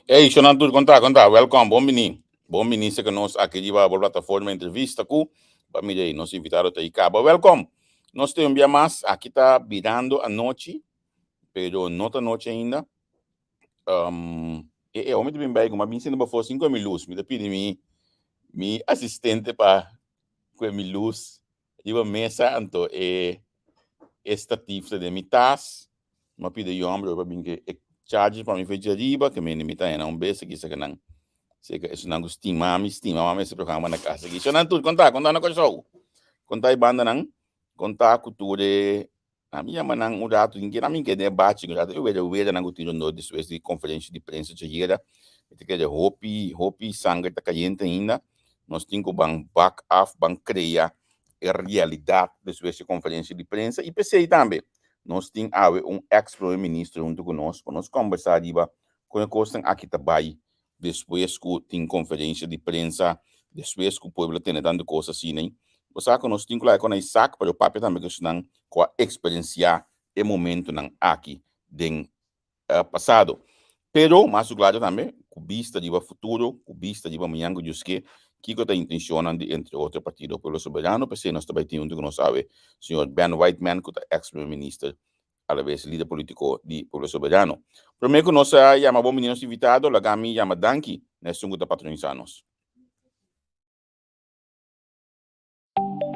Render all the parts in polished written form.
Ei, Shonan, tudo contar. Welcome, bom menino, que nós aqui vai a plataforma Entrevista Ku, para mim aí, nós invitaram até cá. Welcome, nós temos um dia mais, aqui está virando a noite, pero não tá noite ainda. Homem de bem bem, mas me ensina para for 5 mil luz, me pedi mi assistente para com mil luz, eu mesa, então estativa de mitas, me pedi homem para mim que charge para mim fazer riba, que me limita a um beijo que se não Seka isso não estima esse programa na casa aqui. Isso não tudo contar na Kòrsou. Contar e banda não, contar cultura a minha manang o dato em que na minha debate, eu vejo na gutiro no de conferência de prensa de gira, que é hopi sangue tá caliente ainda. Nós temos bang back off, bang criar a realidade de conferência de prensa e pensei também. Nós temos ex-primeiro-ministro junto conosco, nós conversar com a coisa aqui também. Depois que tem conferência de prensa, depois que o povo tem dando coisas assim, né? Você sabe que nós temos lá com a saco para o papel também que estão com a experiência e momento não aqui do passado. Pero, mas claro também, com vista de futuro, com vista de amanhã, que Kiko está intencionando de entre outros partidos pelo soberano, porque nós também temos que nós sabe, senhor Ben Whiteman, que é ex-primeiro-ministro, Alabes, líder político do povo soberano. Primeiro que nós chamamos meninos invitados, a Gami chama Danki, nesse sungo da patronizanos.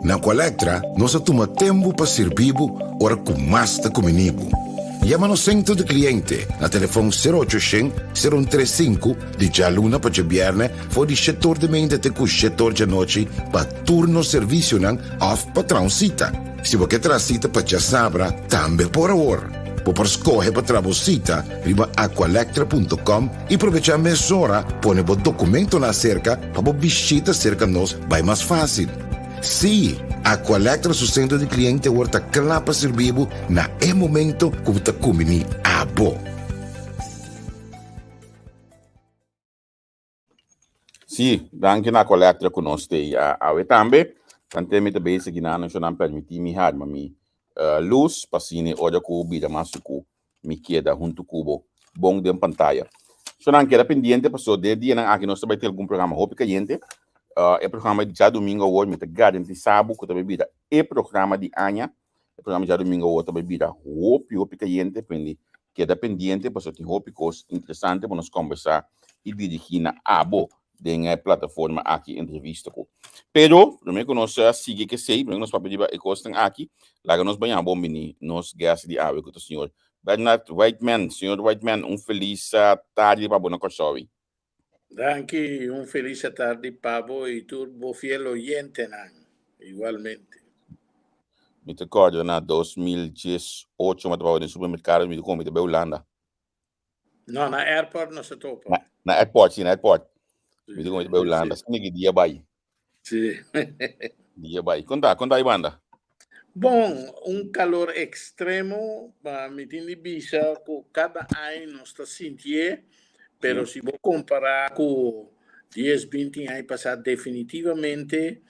Na Colectra, nós toma tempo para servir ora com mais da comunibo. Llama no centro de cliente na telefone 0800 035 de jaluna para gobièrnu for di setor de mente te cu setor de noite para turno serviço nan off patrão cita. Se você traz cita para já sabra, também por hora. Por escolher para trazer riba aqualectra.com e aproveitar a mesura, põe o documento na cerca para visita cerca nós vai mais fácil. Sim, a Colectra su centro de cliente horta clapa servibo na momento que está comendo a bo. Sim, danke na Colectra conosco a também, também te base que não permite me har mami luz passine olha com bida masuku me queda junto cubo bom de pantalla. So não queda pendiente para de dia na aqui nós vai ter algum programa hope caliente. É programa de já domingo hoje, me garanti sábado que também vira é programa de anha, é programa de já domingo hoje também vira hope caliente, pendi queda pendiente para ter hope coisas interessantes para nós conversar e dirigir na abo da plataforma aqui Entrevista Ku. Pero primeiro que nós siga que sei, primeiro nós papel de coisas aqui, lá que nós banhamos bom mini, nós gastos de água com o senhor Bernard Whiteman, senhor Whiteman, feliz tarde para boa Kòrsou. Danke, feliz tarde, Pablo, e tu, fiel oyente, igualmente. Me recordo, na 2018, eu trabalhava no supermercado, me comia de Hulanda. Não, na airport não se topa. Na airport, sim, na airport. Me comia de Hulanda, sim, que dia vai. Sim. Dia vai. Conta aí, banda. Bom, calor extremo, me tem bisa, que cada ano nós está sentindo, pero se vou comparar com 10, 20 anos passados, definitivamente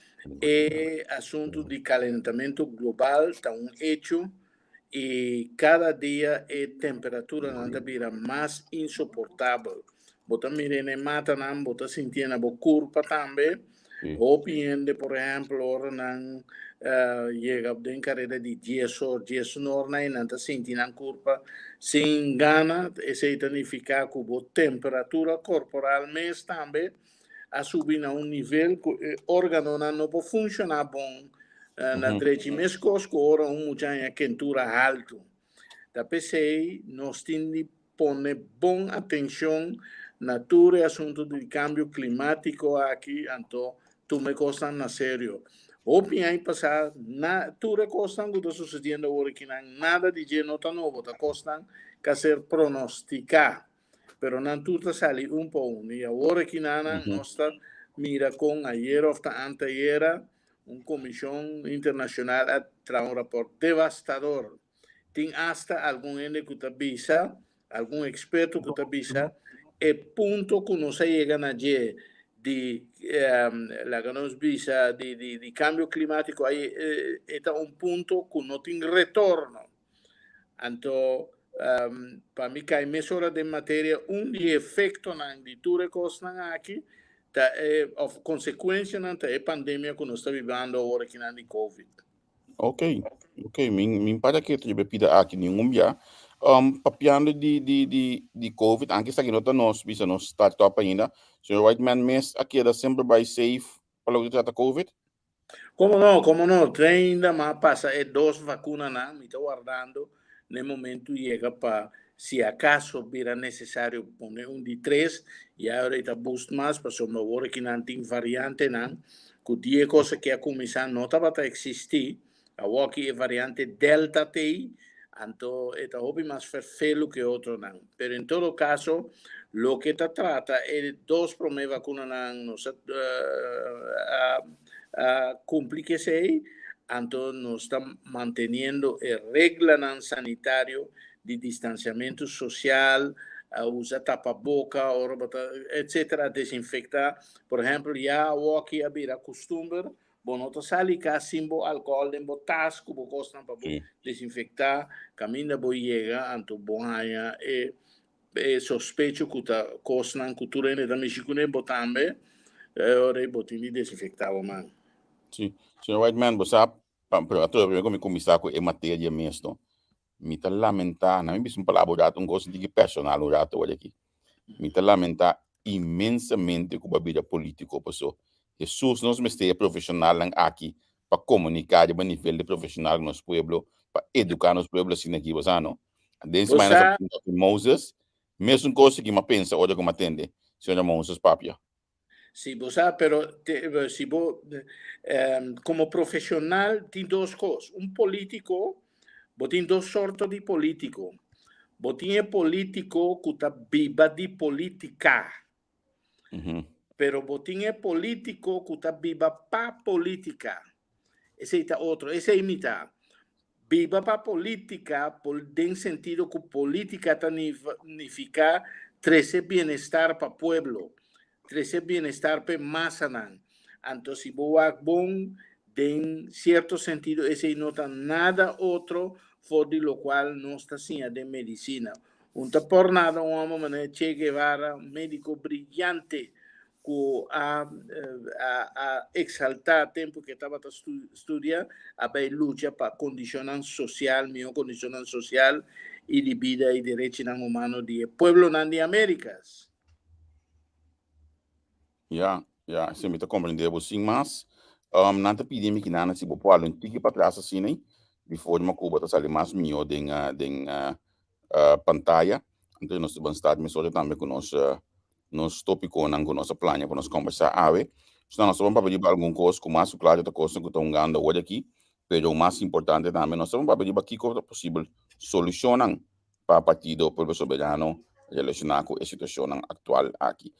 é assunto de calentamento global, está hecho, e cada dia a temperatura não vira mais insuportável. Bota mirene mata não, bota sentindo a curva também. Opinião, por exemplo, ora não chega a carreira de 10 norna e não está sentindo a curva. Se engana, isso significa que a temperatura corporal mesmo também a subir a nível que o órgão não pode funcionar bom. Na três meses, que ora muita quentura alto. Da PC, nós temos que pôr boa atenção na todo assunto do câmbio climático aqui, então, tu me costa na sério. Opinião passar, tudo costa que está sucedendo agora que nada de jeito nota novo, está costa que ser pronosticar, pero não tudo sale pouco. E agora que nós mira com ayer ou anteayer, comissão internacional a trazer rapport devastador. Tem hasta algum ente que avisa, algum experto que avisa, e ponto que não se chega a de la que nos visa de cambio climático aí é ponto que não tem retorno. Então, para mim, cai mesura de matéria, de efeito de tudo que aqui, tá, of consequência não é pandemia que nós estamos vivendo agora aqui na Covid. Ok, ok. Min para que tu bepida aqui nenhum dia. Papiando de COVID, antes aqui não nós, bisa nós startup ainda. Senhor Whiteman, mês aqui era sempre by safe para o tratar COVID? Como não, tem ainda mais passa, 2 vacinas, não, me estou guardando, no momento chega para, se acaso vira necessário poner de 3, e agora está boost mais, para o meu agora que não tem variante, não, que dia coisa que a comissão não estava a existir, agora que é variante Delta TI, então está hobby mais ferfelo que outro, não. Pero em todo caso, lo que está trata é 2 promé vacinas, não, cumplir que se entonces nos está manteniendo el regla sanitario de distanciamiento social, usa tapaboca, etcétera, desinfectar. Por ejemplo, ya aquí había costumbre, bonota sali ka simbo alcohol en botas, cubo costan para desinfectar, camina voy llega, anto bohaya, sospecho que costan cultura en el mexicano botambe, ora botini desinfectava man. Sim. Senhor Whiteman, você sabe, para eu me começar com a matéria mesmo, me está lamentar, não me bispo palavra um gosto de personal o rato olha aqui. Me está lamentar imensamente com a vida política, pessoal. Jesus nós mester profissional aqui para comunicar de nível de profissional no nosso povo, para educar nos pueblos assim aqui, você não. Dentro de Moses, mesmo coisa que me pensa, olha como atende, senhor Moses papia. Sí, vos sabes, pero si vos, como profesional, tienes 2 cosas. Un político, vos tienes 2 sortos de político. Vos tienes político que está viva de política. Pero vos tienes político que está viva para política. Ese es otro, ese es mitad. Viva para política, por den sentido que política significa traer bienestar para pueblo. Trazer bienestar para massa. Entonces, si vos bon, en cierto sentido, ese no está nada otro for de lo cual no está haciendo de medicina. Un por nada, un hombre Che Guevara, un médico brillante, que a exaltar tiempo que estaba estudiando, a lucha para condicionar social, mejor condicionar social y de vida y derechos humanos del pueblo de Américas. Ja, se me está compreendendo assim, mas não te pedimos que nada se você pode um tique para trás assim, né? Before uma cuba tá sali mais melhor den pantalla. Então nós vamos estar mesmo também com nos tópico não com nossa plano para nós conversar ave. Então nós vamos pedir algum coisa com mais claro da coisa que estão ganhando hoje aqui, mas o mais importante também nós vamos pedir para Kiko é possível solucionar para partido povo soberano relacionado com a situação atual aqui.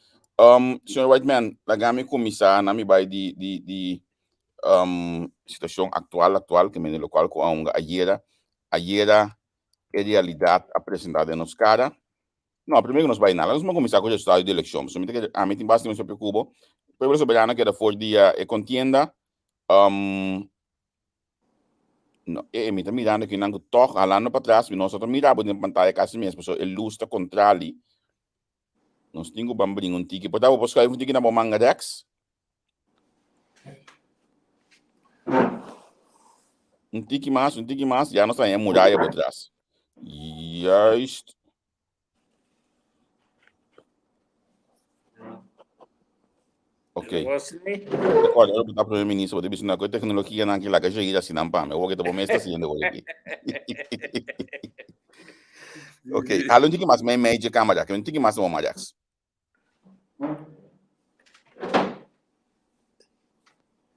Senhor Whiteman, lagami começar na mi vai de situação atual que me no qual com a ayer é realidade apresentada nos cara. Não, primeiro nós vai nada, nós vamos começar com o resultado de eleição. So, a mim tem bastante sobre Cuba. O povo soberano que era for dia e contienda. No, me está mirando que não toca alando para trás, nós estamos mirando na pantalla quase mesmo, so ele lusta contra ali. Nós temos bambrinho um tique, portanto, vou buscar um tique na manga Rex. Um tique mais, já nós temos a muralha por trás. Yes. Ok. Olha, eu vou primeiro-ministro, vou dizer que a tecnologia não é aquilo que chega assim, não, pá, eu vou que estou está sendo aqui. Ok, há um tique mais, mas média câmera, que um tique mais uma Rex.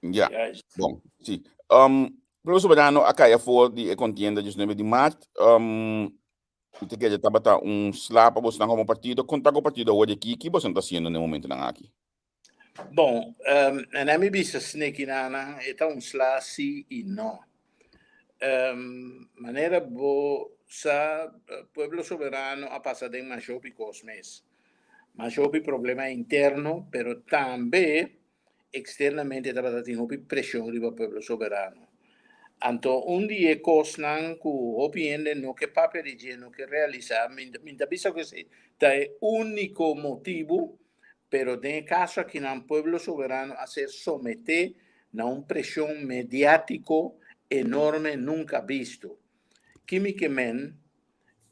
Ja, bom, sim. Pelo soberano, a caia for de contienda de 9 de março, te quer tabata slap você não como partido, contra o partido hoje aqui, que você está sendo no momento não aqui. Bom, na minha vista, snake nana, é slap sim e não. Maneira boa, pueblo soberano a passado em mais cosmes. Mais problema interno, pero também externamente estava tendo pressão do povo soberano. Anto un dia cosnan ku opiende no que papel no que realizar, minta bisa que se ta é único motivo, pero tem caso aqui no pueblo soberano a ser someter a uma pressão mediático enorme nunca visto. Quimicamente,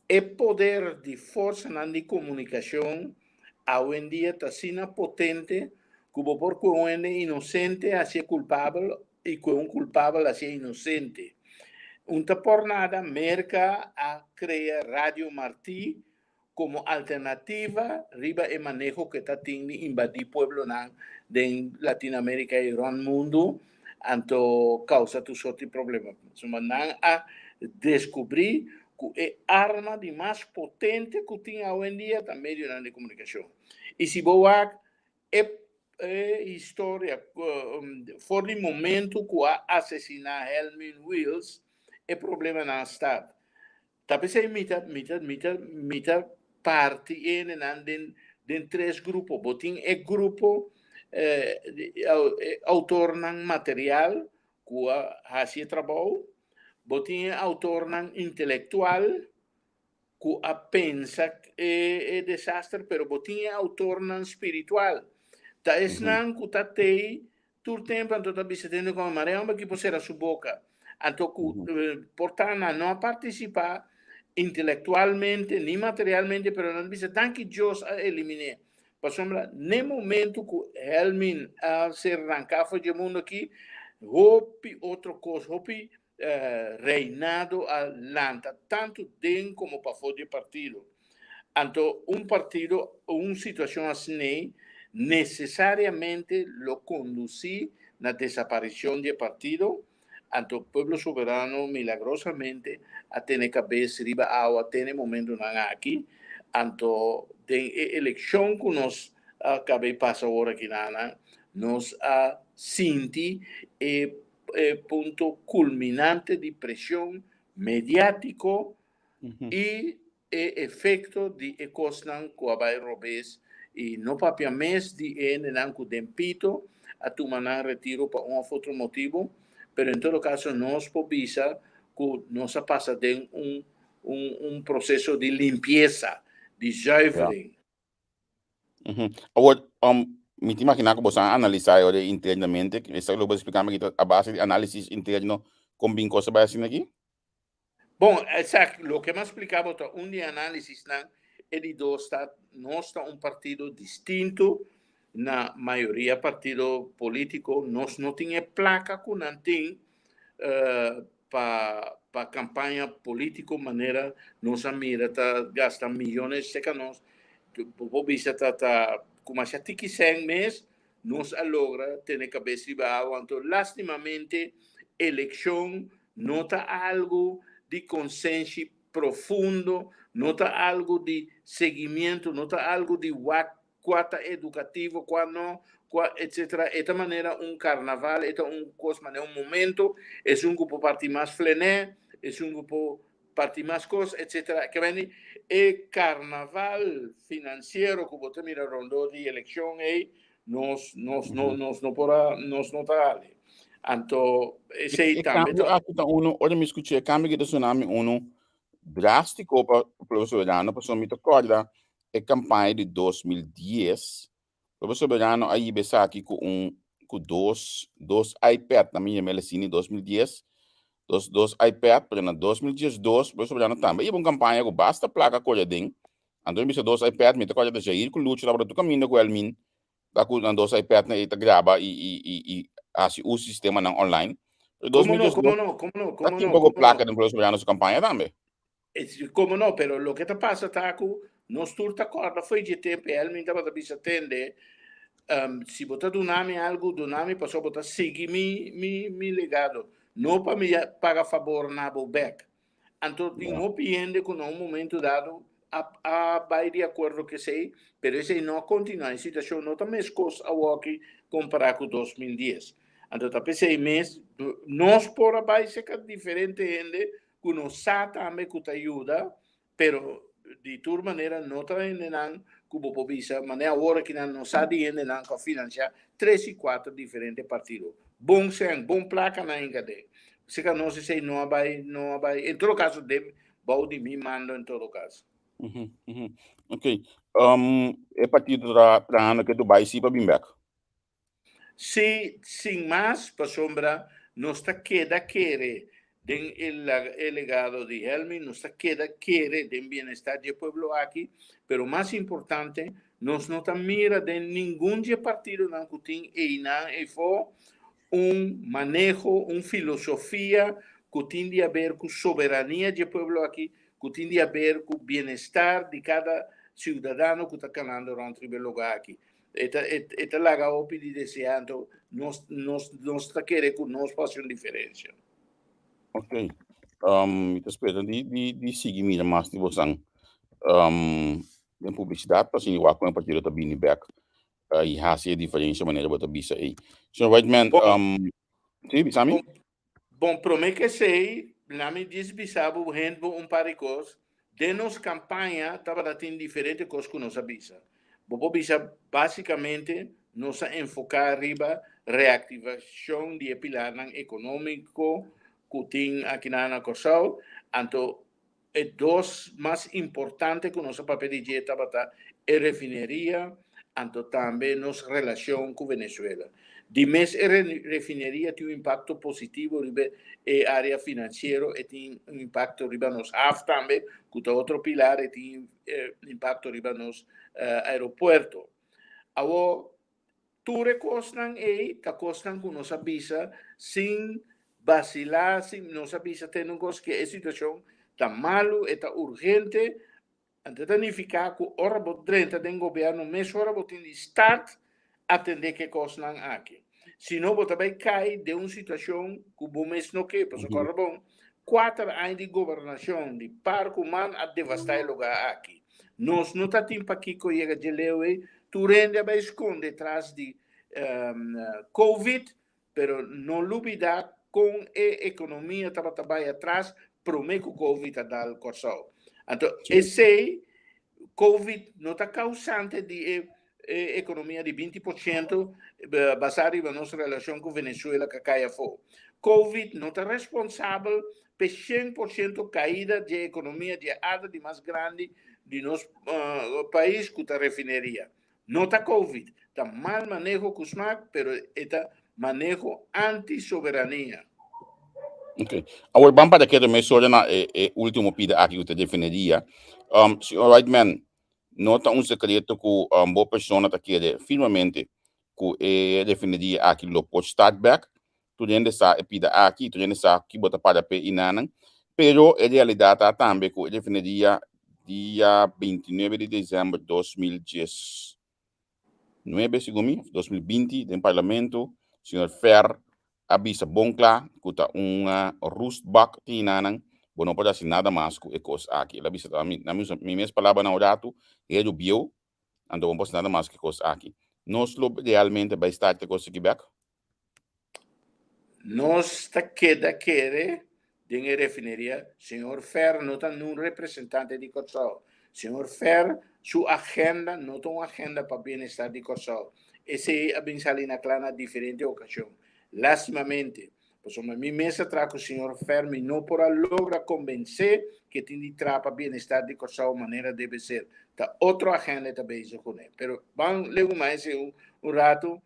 é poder de força na comunicação hoje em dia está sendo potente, como porque um é inocente a ser culpável e que um culpável a ser inocente. Unta por nada, merca a criar Radio Martí como alternativa riba e manejo que está tendo invadir pueblo de Latinoamérica e o mundo, anto causa tu sorte problema. So, mandan a descobrir que é arma de mais potente que tem hoje em dia da meio de comunicação. E se boa é história, for de momento que assassinar Helmin Wills, é problema na Estado. Tapi saya mita parte den três grupos. Botin é grupo autor ng material que hasi trabalho. Botin é autor ng intelectual que pensa é desastre, pero botin é autor ng spiritual. Ta esnan que ta tei tur tempo anto ta bisetendo como mareamba que posera su boca. Anto portanto não participar intelectualmente ni materialmente, pero não bisa tanto Deus a eliminar. Por exemplo, no momento que Helmin se arrancava de mundo aqui, hopi outra coisa, hopi reinado a lanta, tanto dentro como para fora do partido. Anto partido, uma situação assim, necessariamente lo conducí na desaparição do partido, anto o pueblo soberano milagrosamente a tener cabeça riba agua, tem momento aqui, anto de eleição que nós acabei passar agora aqui nós senti ponto culminante de pressão mediático e efeito de ecosnan que vai robes e no papia mes de enan ku dempito a tu manan retiro para outro motivo, pero em todo caso nós pobisa que nós passa de processo de limpeza, de zuivering. Agora, me imaginar que você analisar internamente, isso eu vou explicar aqui a base de análise interno como bem coisa vai assim aqui? Bom, exacto, lo que me explicava de análise é de nós está partido distinto, na maioria partido político, nós não tinha placa com nantin para campanha política, maneira nós mira tá gasta milhões de nós, o bisa tá como se tiki 100 mês, nós logra ter cabeça de baixo, então lastimamente eleição nota algo de consenso profundo, nota algo de seguimento, nota algo de quata educativo, etc. Esta maneira, carnaval, é um momento, é grupo parte mais flené, é grupo parte mais coisa, etc. Que vem carnaval financeiro, que você mira rondou de eleição, nós não tá ali. Então, esse aí também. Olha, me escutei, cambio de tsunami, drástico para o professor Soberano, para me recorda, a campanha de 2010, o professor Soberano aí besa aqui com dois iPad na minha melecine 2010, dois iPad, para na 2012, o professor Soberano também, e uma campanha que basta placa coisa dentro, então me dois iPad, me recorda de Jair, que luta lá para tu caminho com o Elmin, da com dois iPad na ita grava e assim o sistema não online. Como não? Aqui pouco placa do professor Soberano na campanha também. Como não, pero lo que te passa tá que nós turta corda foi de tempo ele me estava da bisa tende se botar do nome algo do nome passou botar seguir mi legado não para me pagar favor na back então não piende com um momento dado vai de acordo que sei pero esse não continua em situação não também escos a walkie comparar com 2010 então tá pensei mês nós por vai ser diferente ainda que nos também que te ajuda, pero de toda maneira não está ainda como povisa, maneira agora que não sabe ainda não que financiar 3 e 4 diferentes partidos. Bom placa na engade. se que não sei não vai, em todo caso deve balde me mando em todo caso. Ok. É partido para ano que tu vai se para bimbek. Se sem mais para sombra não está queda querer den el legado de Helmi, não está queda querer den bienestar do pueblo aqui, pero mais importante nós não está mira de nenhum partido não cutin e não e for manejo, filosofia que tem a ver com soberania do pueblo aqui, que tem a ver com bienestar de cada cidadão que está calando durante o lugar aqui. Esta laga opi de deseando, nós está querendo que nós façamos diferença. Ok. Ito espero de seguir mira mais de você. Tem publicidade para sim, o com partido tá bem back. E hasi a diferença maneira bota bisa aí. So Whitman, sim, bisami? Bom, promé que sei, lá me diz bisabo, gente, paricos, de nos campanha, estava datando diferente coisas que nós avisa. Bobo bisa, basicamente, nos enfocar arriba reactivação de pilar econômico que tem aqui na Kòrsou, então, é dois mais importantes que nosso papel de dieta é refineria, então também nossa relação com Venezuela. De mes refineria tem impacto positivo ribe área financeira e tem impacto riba nos AF também, que é outro pilar e tem impacto riba nos aeroporto. Agora, tudo costan tá costan com nossa visa sem vacilar, sem nossa visa tendo que a situação tá malo, está urgente, então significa que ora bot 30 do governo, mas ora bot tem de start atender que costan aqui. Se não, você vai cair de uma situação que o bom mês não quer, porque agora bom, 4 anos de governação, de parque humano a devastar o lugar aqui. Nós não está tempo aqui que chega de lei, tu rende vai esconder atrás de Covid, pero não duvida com a economia estava também atrás, promete que o Covid está dando Kòrsou. Então, esse Covid não está causante de economia de 20% baseada na nossa relação com Venezuela que cai fora. Covid não está responsável por 100% caída de economia de área de mais grande de nosso país que está refineria. Não está Covid, está mal manejo com os mas, mas está manejo anti-soberania. Ok. Agora, vamos para aquele mês, olha na último pida aqui que te definiria. Senhor Whitman, nota um secreto que boa pessoa está querendo firmemente que definiria aqui lo pode start back. Tu gente sabe pida aqui, tu gente sabe que bota para pe inanan. Pero a realidade é também que definiria dia 29 de dezembro de 2019, segundo 2020, no parlamento, senhor Fer avisa bom claro que está rustbak tinanan, bom não pode assim nada mais que coisa aqui. Ela avisa na minha palavra na orato, ele bio, então não pode nada mais que coisa aqui. Nós realmente vai estar de coisa aqui back? Nós está querer de refineria, senhor Fer não está um representante de Kòrsou. Senhor Fer, sua agenda não tem uma agenda para bem-estar de Kòrsou. Esse é bem salido na clara diferente ocasião. Lastimamente, pois a minha mesa traz o senhor Fer, não por logra convencer que tem de trapa bem-estar de Kòrsou maneira deve ser. Tá outra agenda também isso com ele. Pero vamos levar mais um rato.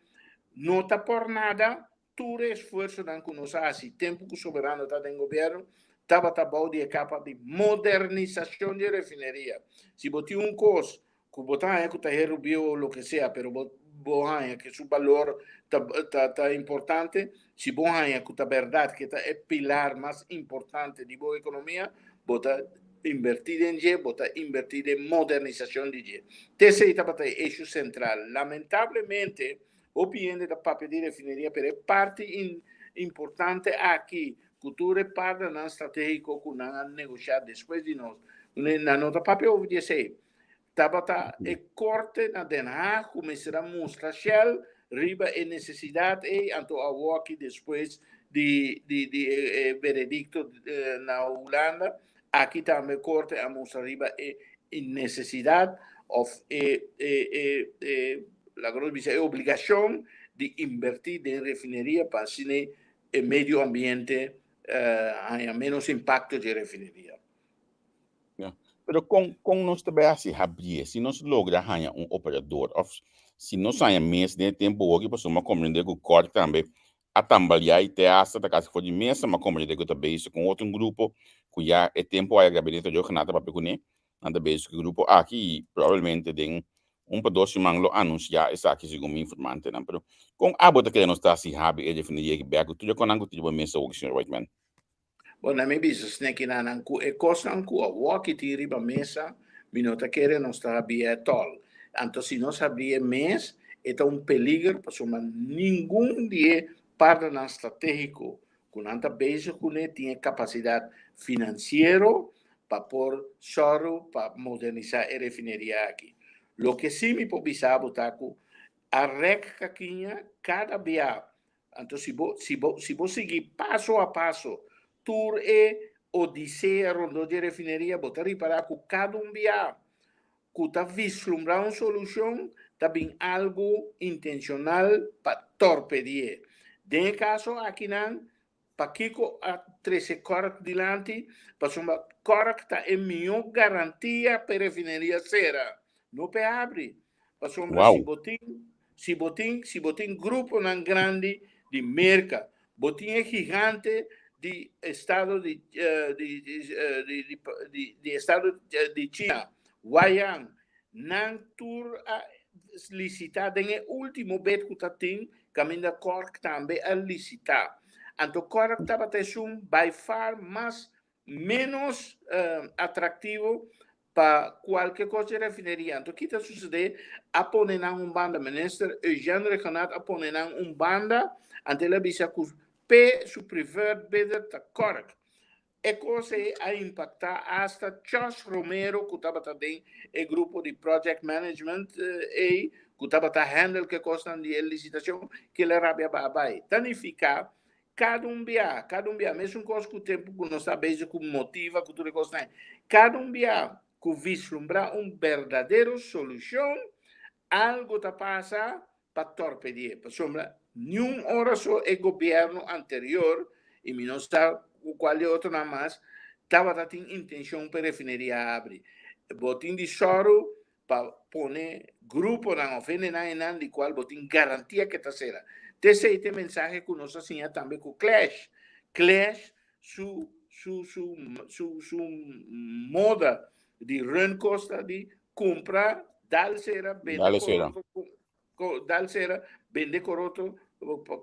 Não está por nada. Todo esforço que nós hasi, tempo que o soberano está em governo, estava bom de capa de modernização de refineria. Se botar costo, que botar é que está rerubiu o que seja, pero bohanha que seu valor tá importante, se bohanha que tá verdade que é pilar mais importante de boa economia, bota invertir em G, bota invertir em modernização de G. Esse estava eixo central. Lamentavelmente, o piende da papel de refineria per parte importante aqui, cultura é parte da estratégico que nós negociar depois de nós. Na nota papel eu disse, estava corte na Den Haag, começará a mostrar shell, riba e necessidade e então a aqui depois de veredicto na Hulanda, aqui também corte a mostrar riba e necessidade of la grande obligação de invertir em refineria para o meio ambiente há menos impacto de refineria. Pero com nós também assim abrir, se nós logra ganhar operador, ou se nós ganhar mês de tempo hoje, para uma compreender que o corte também a tambalear e ter essa da casa for de mês, uma compreender que também isso com outro grupo, que já é tempo aí gabinete de jornada para pecuné, anda bem que o grupo aqui provavelmente tem para dois semanas anunciar essa aqui segundo informante, não, pero com a bota que nós está assim rabi e definir que bego, tu já conango tu já mês o senhor Whitman. Bom, na minha business, né, que na ku e costa ku a walk ti riba mesa, minota querer não está abia tol. Então, se não sabia mês, é peligro, porque nenhum dia para na estratégico, com anta base com né tinha capacidade financeira para pôr soro para modernizar a refineria aqui. Lo que sim me pobisa botaco a reca cada dia. Então, se você seguir passo a passo tour e odisseia rondo de refineria botar para com cada dia que tá vislumbrar uma solução também algo intencional para torpedir. De caso aqui não para Kiko a 13 correct dilante para uma correct é melhor garantia para refineria será não pe abre para sombra se botin grupo nan grande de merca botin é gigante de estado de estado de China, Wayang, não tur a licitar em último bet que tem caminho cork também a licitar. Então cork estava tendo by far menos atrativo para qualquer coisa de refineria. Então, o que está sucedendo? Aponenan banda, mester Djoin aponenan banda, ante la bisa P su preferred bidder ta correct. E cosa a impactar hasta Josh Romero, que estava também o grupo de project management e que estava a handle que costa de licitação que ele rabia babai. Tanificar cada dia, mesmo coisa que o tempo que nós sabemos que motiva, que tudo costa. Cada dia que vislumbrar verdadeiro solução, algo tá passa para torpedir. Por sombra, nenhuma hora só o governo anterior, e não está qual é outro nada mais, estava tendo intenção para a refineria abrir. Botim de choro para pôr grupo na ofenda de qual botim garantia que está será. Terceiro mensagem que nós assinamos também com Clash. Clash, su moda de run costa de comprar dalcera, vender coroto,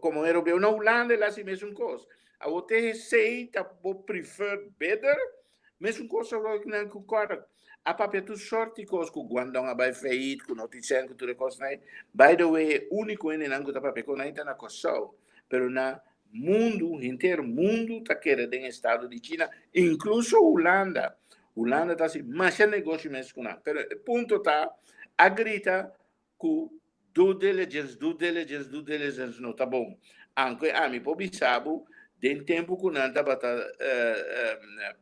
como europeu. Na Hulanda, lá se mesmo coisa. A você sei que o preferred bidder, mesmo coisa que não concorda. A papia tu sorte coisa que quando não vai feito, que notícia que tudo coisa aí. By the way, único em não que tá papia com ainda na Kòrsou, pero na mundo inteiro, mundo tá querendo em estado de China, incluso Hulanda. Hulanda está assim, mas é negócio mesmo com nada. Pero o ponto tá a grita que due diligence não está bom. Anche a mim pobisabo den tempo que não está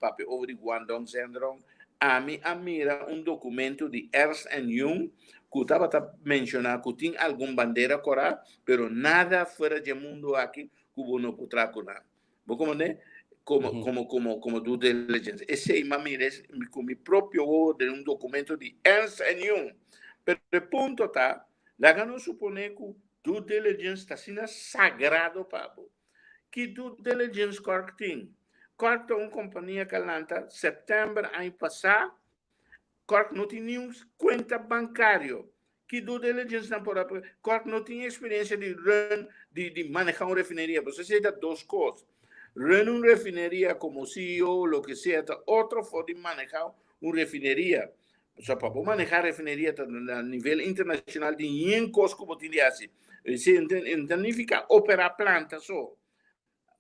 papel over the Guangdong Syndrome, a mim mira documento de Ernst Young que estava a mencionar que tinha alguma bandeira corá, pero nada fora de mundo aqui que não poderá conar. Como né? Como due diligence. Esse mira com meu próprio de documento de Ernst Young. Pero o ponto está, lá não supone que due diligence está sendo sagrado para que due diligence Cork tem. Cork é uma companhia que lança setembro ano passado. Cork não tem nenhum conta bancário. Que due diligence não pode. Cork não tem experiência de manejar uma refineria. Você sei das duas coisas. Run uma refineria como CEO, lo que sea, outro pode manejar uma refineria. Só para manejar refineria a nível internacional de nenhum custo como tinha assim. Significa operar planta só.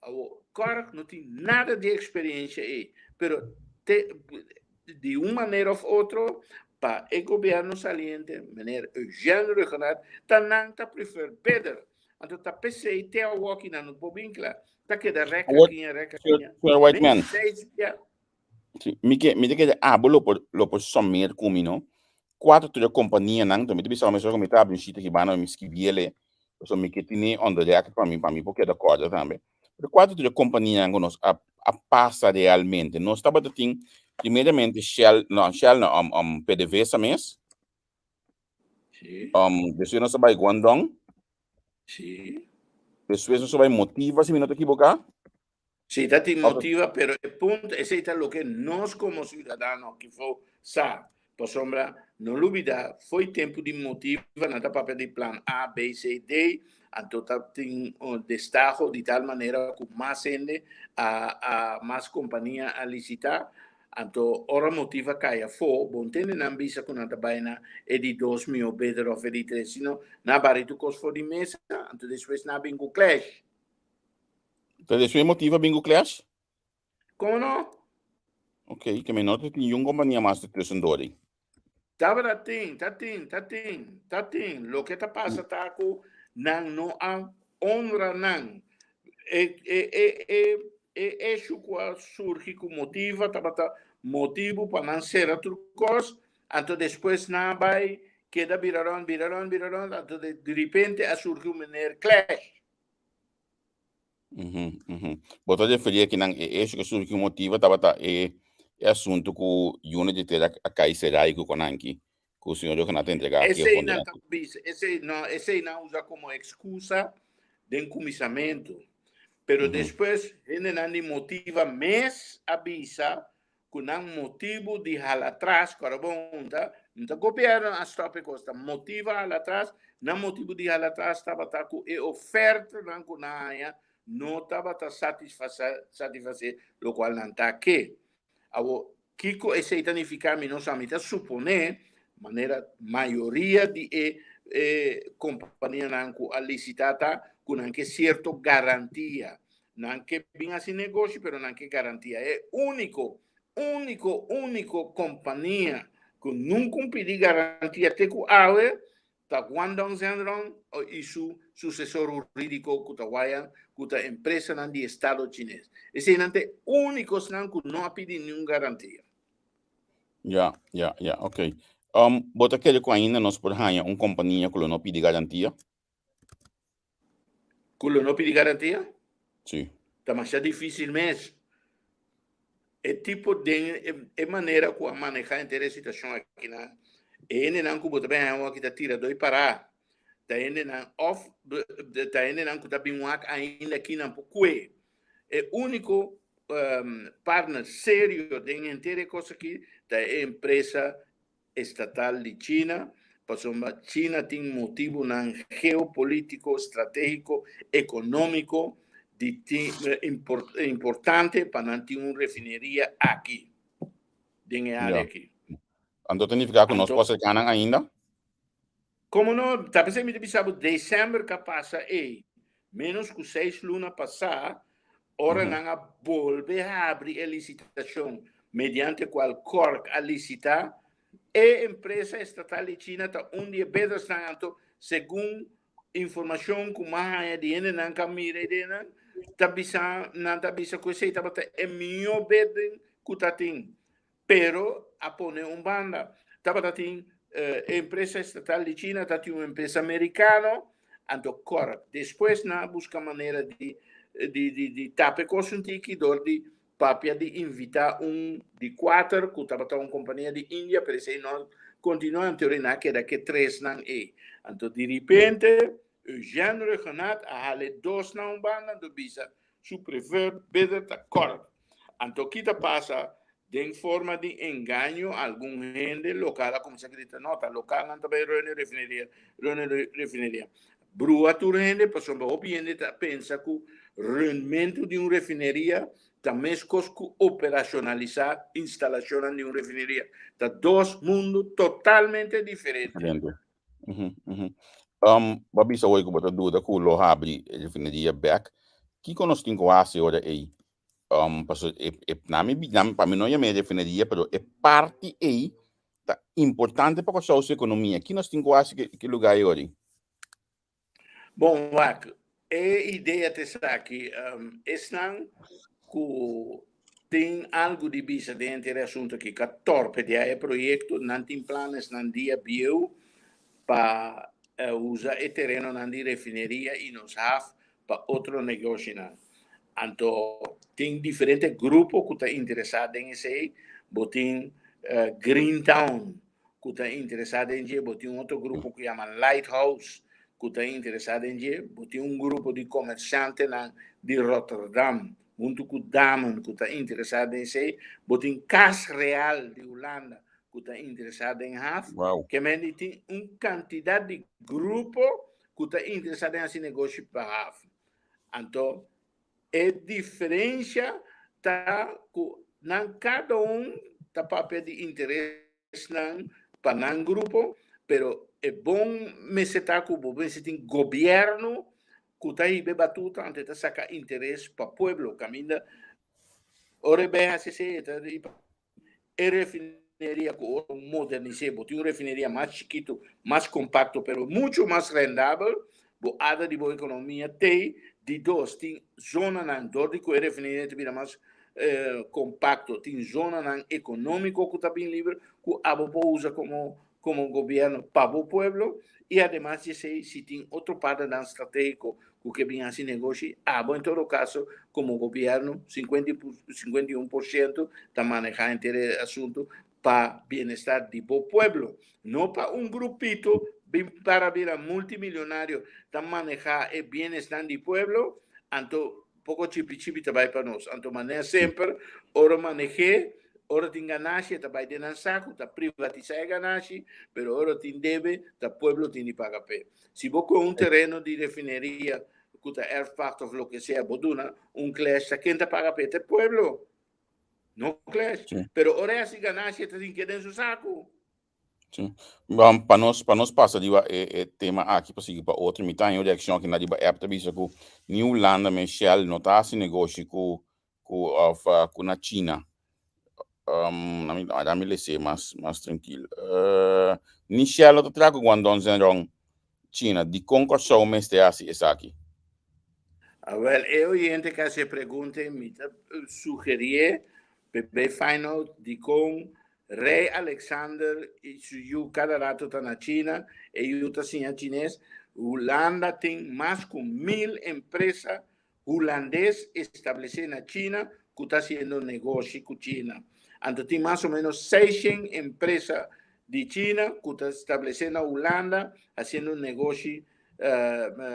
O Cork não tem nada de experiência aí, pero de uma maneira ou outra, para o governo saliente, maneira Djoin regional, não está prefer better. Então está pensei até o walking no bobincla, está que da reca Sir Whitman. Mi que lo por sommer come no. Quatro tu companhia nang to mi bisa me so come tá bem que bana mi scriviele. So mi que tini on the jacket para mim porque da corda também. Pero quatro tu companhia nang nos passa realmente? Nós estava tem primeiramente Shell não PDVSA mesmo. Sim, Depois nós vai Guangdong. sim. Depois nós vai Motiva, se me não estou equivocado. Sí, te motiva, pero el punto es lo que nos como ciudadanos que fue por sombra, no lo olvida, fue tiempo de motiva, nada papel de plan A, B, C, D, entonces tiene un destajo de tal manera que más gente a más compañía a licitar, entonces ahora motiva que fue, bon tienen ambisa con nada vaina, de 2.000 beter of de 3, sino na barito cost for de mesa, entonces después na bingo clash. Então, depois Motiva bingo clash. ¿Cómo no? Ok, que me nota que nenhuma companhia mais tussen dois. Tatin. Lo que te pasa, taco, nan no a honra nan. Eso cual surge con motiva, tabata motivo para não ser outro coisa, então depois na vai queda viraron, então de repente a surge um maneira clash. Botar de feria que não é isso que surge motiva, tabata é assunto que o Júnior de ter a caicerai que o conanque, que o senhor que não tem entregar aqui a fundo. Esse não usa como excusa de comissamento. Pero depois, ele não motiva mais avisa com um motivo de lá atrás, carabonda, então gobièrnu a stop costa, motiva lá atrás, não motivo de lá atrás, estava com a oferta não com naia, não estava satisfazer, o qual não está aqui. Abo Kiko esse itanificar mi não samita supone maneira maioria de companhia não a licitata com anche certo garantia. Não que bem assim negócio, pero não que garantia. É único companhia que não cumpre garantia até que awe tá Guangdong Zhendrong e su sucessor jurídico que a empresa não de Estado chinês. Esse não é únicos não que não pede nenhuma garantia. Ja, ok. Bota aquele que ainda nós por ganhar companhia que não pede garantia? Que não pede garantia? Sim. Tá mais difícil mesmo. É tipo de maneira que manejar a situação aqui na ele não como também é uma que tá tira dois para tá ele não off tá ele não que tá bem ainda aqui não porque é único partner sério de inteira coisa aqui da empresa estatal de China. Passou China tem motivo não geopolítico, estratégico, econômico importante para não ter uma refineria aqui, dentro da área aqui. Então tem que ficar com nós possa canan ainda? Como não, tá pensando que sabe dezembro que passa menos que 6 lunas passar, ora não volver a abrir a licitação mediante qual Cork a licitar e empresa estatal de China tá onde bedas tanto segundo informação que mais de não camira de não tá bisa coisa tá bata é melhor beden que tá tem pero a poner banda tá bata tem empresa estatal de China tá tem uma empresa americana ando Cork depois na busca maneira de tape cosunti dor de papia de invitar de 4 que estava uma companhia de Índia, pero se não continua a teoria que era que 3 não é. Então, de repente, o gênero regional a hale 2 não banda do bisa, su prefer better ta corp. Então, o que passa de forma de engano, algum gente local, como se acredita, nota local, não também refineria. Brua tu gente, passou para o gente pensa que o rendimento de uma refineria também cosco operacionalizar instalação de uma refineria. Tá dois mundos totalmente diferentes. Babi sa hoy ko bata duda ko lo habri refineria back. Kiko nos tinko hasi ora ei. Paso nami pa mi no me refineria, pero é parte ei tá importante para a sua economia. Aqui nós tinko hasi que lugar é ori. Bom, Wac, a ideia dessa aqui, estão que tem algo de bisa dentro do assunto aqui, que torpe de aí projeto, não tem planos, não dia bio, para usar o terreno na refineria e nos have para outro negócio. Então, tem diferentes grupos que estão interessados em isso aí. Tem Green Town, que está interessado em isso. Tem outro grupo que chama Lighthouse, que está interessado em isso. Tem grupo de comerciantes de Rotterdam, junto com Damen, que está interessado em isso aí. Tem Casa Real de Hulanda, que está interessado em HAF. Wow. Que tem uma quantidade de grupos que está interessado em esse negócio para HAF. Então, a diferença está que cada está papel de interesse para um grupo, pero é bom mesetar que você tem gobièrnu que está aí bebatuta antes de sacar interesse para o povo, caminha. Ora bem, assim é refineria que modernizei, tem uma refineria mais chiquito, mais compacto, pero muito mais rendável, boada de boa economia, tem de dois, tem zona na dor de que a refineria tem mais compacto, tem zona na econômico que está bem livre, que a boa usa como governo para o povo, e además de ser, se tem outro parte da estratégico que vem assim negócio, em todo caso, como governo, 51% está manejando esse assunto para bem-estar do povo, não para grupito para vir a multimilionário está manejar o bem-estar do povo, então pouco chipi-chipi também para nós, então maneja sempre, ora maneje, ora tem ganância, também tem saco, está privatizar a ganância, mas ora tem deve, o povo tem de pagar pé. Se você com terreno de refineria, que é parte ou o que seja, boduna, clash, quem está paga pé? O povo. Não clash. Mas ora essa ganância tem que dentro do saco. Sim. Para nós passar de tema aqui para seguir para outro mitad em reação aqui na diba é para ver que New Hulanda Michel não está assim negócio com na China. Na me lese mais tranquilo. Michel não trago quando on China de Kòrsou mester hasi aqui. Well, eu gente que se pergunta me sugerir bebê final de com Rei Alexander e su cada rato está na China e eu está assim a chinês. Hulanda tem mais de 1000 empresas holandesas estabelecidas na China que está fazendo negócio com China. Então tem mais ou menos 600 empresas de China que está estabelecendo na Holanda, fazendo negócio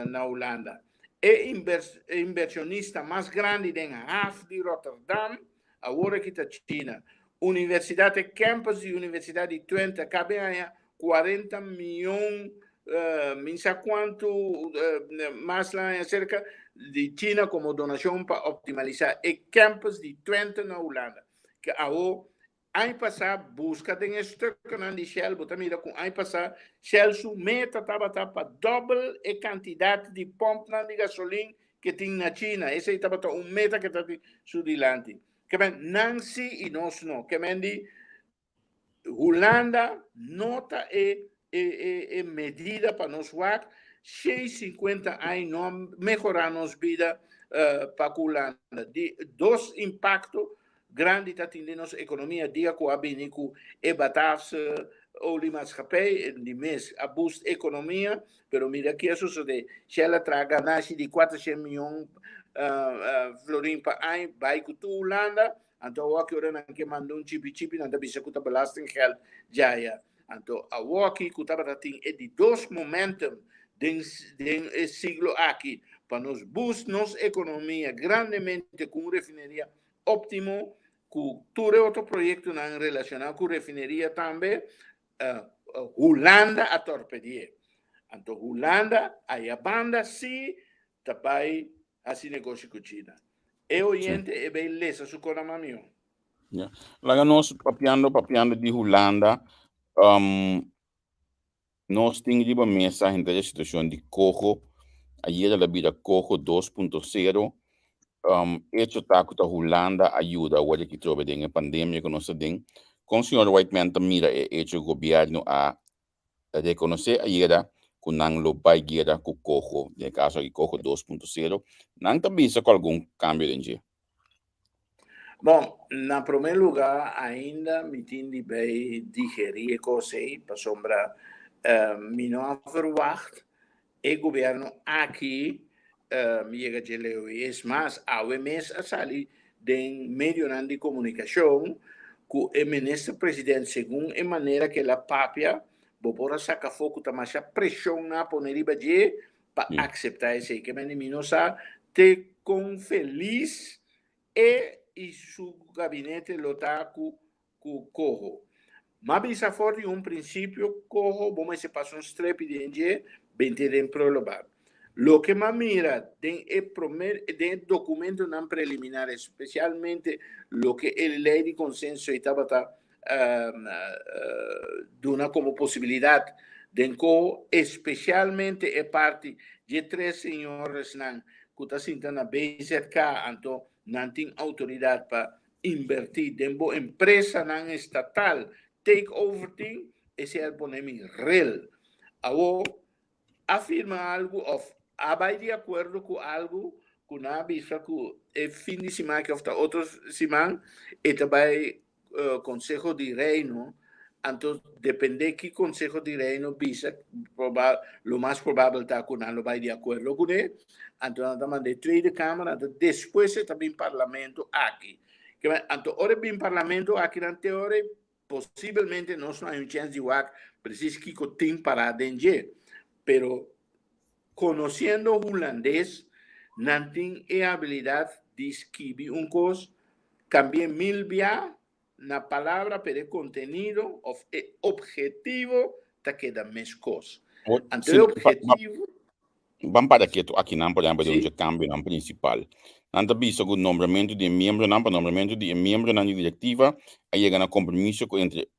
na Holanda. O inversionista mais grande de HAF de Rotterdam, agora que está China. Universidade Campus e Universidade de Twente, cabem aí 40 milhões, não sei quanto, mais lá cerca de China como donação para optimizar o campus de Twente na Holanda. Que agora, ano passado, busca de estudo na Shell, mas também com ano passado, Shell sua meta estava para doble a quantidade de pompas de gasolina que tem na China. Essa estava meta que está sudilante. Que bem, Nancy e nós não. Que bem, de Hulanda nota e medida para nós lá, 650 anos melhorar nossa vida para Hulanda. De dois impactos grande está tendo nossa economia dia com a binico e batafse ou de maatschappij de mês a boost economia, pero mira que isso sucede, se ela traga nasce de 400 milhões florin per ano vai com tu Hulanda, então o que ora que mandou chipi na bisa kuta belasting geld jaya, então a walkie kuta batating é de dois momentos den siglo aqui para nos boost nossa economia grandemente com refineria óptimo, com todo outro projeto relacionado com refineria também, Hulanda a torpedia. Então, Hulanda, aí a banda, sim, também, assim, negócio com China. Eu, gente, é bem lesa su corama meu. Lá nós papiando de Hulanda, nós temos uma mensagem da situação de Coho, aí ela vida Coho 2.0, hecho taco da Hulanda ajuda a que trova a pandemia que nós temos. Com o senhor Whitman mira hecho gobièrnu a reconhecer a ira com não lobai gira com Coho, no caso aqui Coho 2.0, não também com algum cambio em dia. Bom, na primeiro lugar, ainda me tindi bem digerir coisa aí, para sombra, me não verwacht, o governo aqui, me chega de leu, mas, ao mês a sair de medio de comunicação, que o ministro presidente, segundo a maneira que a papia, bora sacar fogo, tá mais pressão na poner riba de para aceitar esse que meninosa te com feliz e seu gabinete lotar com Coho. Mas bisa fora um princípio Coho, bom se passou um strepe de bem ter prolobar. Lo que me mira de documento não preliminar, especialmente lo que a lei de consenso estava dando como possibilidade de Coho, especialmente a parte de três senhores que estão sentando a BZK, então não tem autoridade para invertir dentro da empresa não estatal, take over thing, esse é o problema real. Agora, afirma algo, vai de acordo com algo que na vista que é fim de semana que está outros semana e também Conselho de Reino, então depende que Conselho de Reino visa, lo mais provável está que não vai de acordo com ele, então estamos de três de Câmara, então depois está bem Parlamento aqui. Então, ora bem Parlamento aqui na teoria, possivelmente nós não temos chance de ver preciso Kiko tem para dentro, pero conhecendo o holandês, não tem a habilidade de escrever coisa, cambiar via na palavra, pero o conteúdo, o objetivo, está quedando mais coisa. Então, o objetivo... Vamos para aqui não podemos fazer cambio não principal. Não está visto o nomeamento de membro, não para nomeamento de membro na diretiva, aí chega na compromisso entre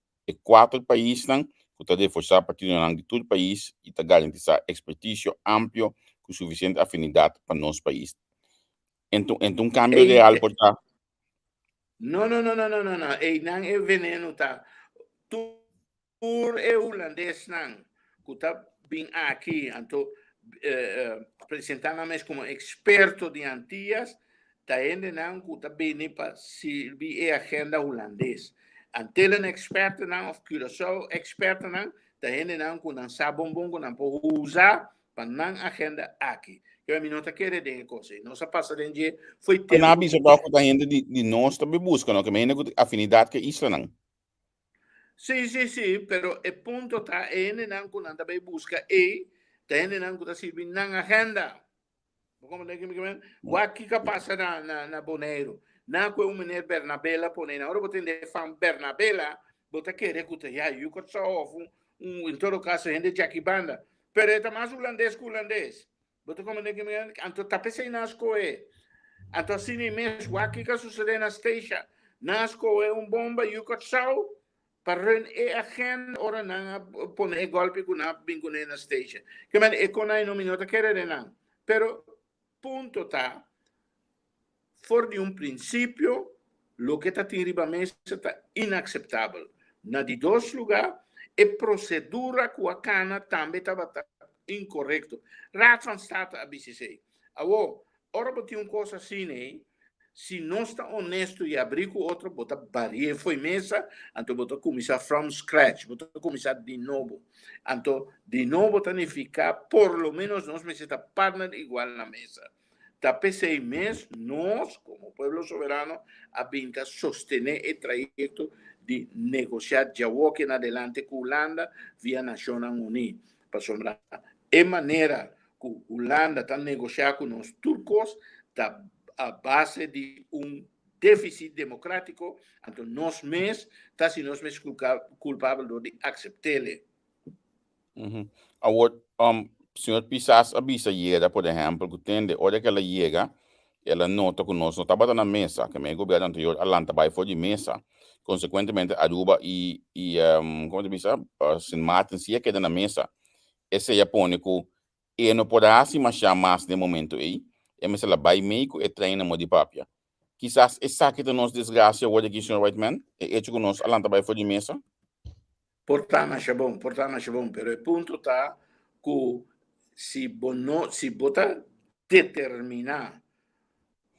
quatro países, não, que está de forçar a partir de todo o país e está garantizar expertise amplo com suficiente afinidade para nosso país. Então, cambio real por estar. Não. E não é veneno, tá? Por é holandês, não, que está bem aqui, então, apresentando-me como experto de Antillas, está indo não, que está bem para servir a agenda holandês. Antelen expert não, of Curaçao expert não, está indo não, que não sabe bom, que não pode usar para não agenda aqui. Eu me nota que é de coisa. Nossa passada de foi tempo. Na bisa para que a gente de nós também busca, não, que me afinidade que isso não. Sim, pero o ponto está indo não, que não também busca e está indo não, que está servindo na agenda. Como é que me chama? O que passa na Boneiro? Não que o menino Bernabela põe na hora que tem fã Bernabela, bota querer que tu já eu que só em todo caso gente de aqui banda, pero é mais holandês que holandês. Bota como é que me chama? Então tá pensando nas coisas. Então assim mesmo o que sucede na station, nas coisas bomba eu que só para a agenda ora não põe golpe com na bingo na station. Que man é com aí no minuto querer não, pero ponto tá fora de princípio, o que está em riba mesa está inaceitável. Na de dois lugares, a procedura com a cana também estava incorreto. Raad van State a BCC. Agora, ora tem uma coisa assim, né? Se não está honesto e abrir com outro, bota barreira foi mesa, então bota começar from scratch, bota começar de novo. Então, de novo, significa, por lo menos, nós meses está partner igual na mesa. Da PCI mês, nós, como pueblo soberano, a vinta sostener o trayecto de negociar de agora em adelante com Hulanda via Nações Unidas. Para sombrar, é maneira que Hulanda está negociando com os turcos, está a base de déficit democrático, então nós mesmos, está se nós mesmos culpáveis de aceitar-lhe. Agora, senhor Pisas avisa chega, por exemplo, que tem de hora que ela chega, ela nota que nós não estamos na mesa, que o governo anterior Alanta vai fora de mesa, consequentemente Aruba e como te diz, Sint Maarten se queda na mesa, esse é põe que não pode assim mais de momento aí, e mas ela vai meio que treina de papia. Quizás essa que nos desgraça o que senhor Whitman, e que nós Alanta vai fora de mesa. Portanto, é bom, pero o ponto está que se você determinar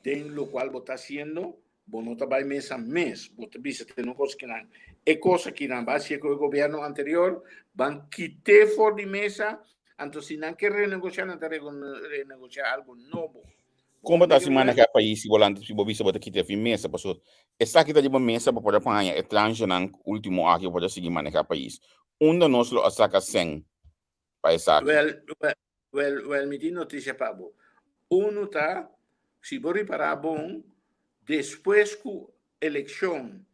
tem lo qual você está fazendo, você não vai mês a mês, você bisa tem coisa que não é coisa que não vai ser que o governo anterior van quitar fora de mesa, então se não quer renegociar, não quer renegociar algo novo. Como está se manejar país se volante se bobisa bota kita fi mesa paso essa kita de mesa para poder panha estranho nan último aqui pode seguir manejar país. Unda nós lo asaca sem para essa aqui. Me di notícia para bo. Uno tá se bori para bom depois que eleição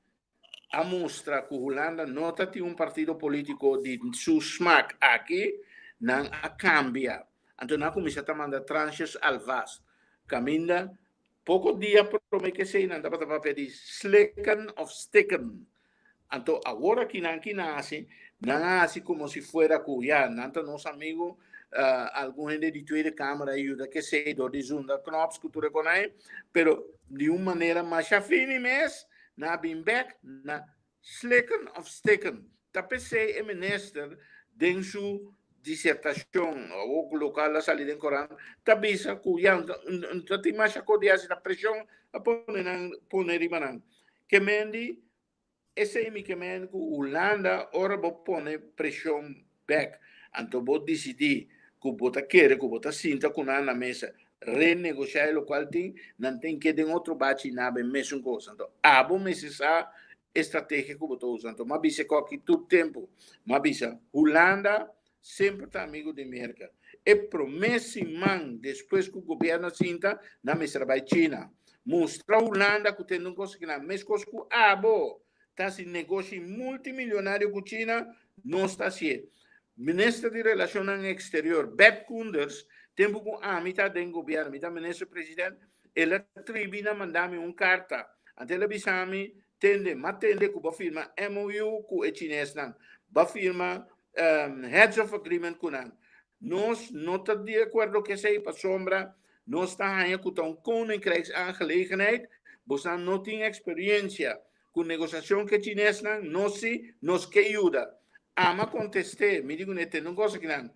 a mostra que Hulanda nota tem partido político de seu smack aqui não a cambia. Então na comissão tá manda tranches alvas. Caminda pouco dia promé que sei não dá para pedir slicken of sticken. Então agora que não hasi como se fuera cuya, nanto nos amigo algum gente de Tweede Câmara ajuda que sei do desunda knops que tu reconhece, pero de uma maneira mais afine mes na back na slicken of sticken. Tá pensei é mester dentro sua dissertação ou local la salida em Corão, tá bisa cuya, tá tem mais a codias da pressão a poner riba que mendi esse é que men que Hulanda ora vou pôr pressão back. Então vou decidir que vou querer que vou sinta com na mesa renegociar o qual não tem que ter outro bate na bem mesmo coisa. Então vou essa estratégia que vou usar. Então mas bisa que todo tempo, mas bisa Hulanda sempre tá amigo de América. E promessa man depois que o governo sinta na mesa vai China. Mostra Hulanda que tem um coisa que na mesma coisa que está se negócio multimilionário com China, não está se. Ministro de Relações Exterior, Beb Koenders, tempo com a mitad do governo, mitad ministro presidente, ela tribuna mandar-me uma carta. Até ela bisami tende, mas tende que vai firma MOU com o chinês não, vai firma Heads of Agreement com não. Nós não está de acordo que sei para sombra, nós está aí com um koninkrijksaangelegenheid, você não tem experiência com negociação que chinês não se nos que ajuda. Ama contestar, me digo nete, não gosto que não.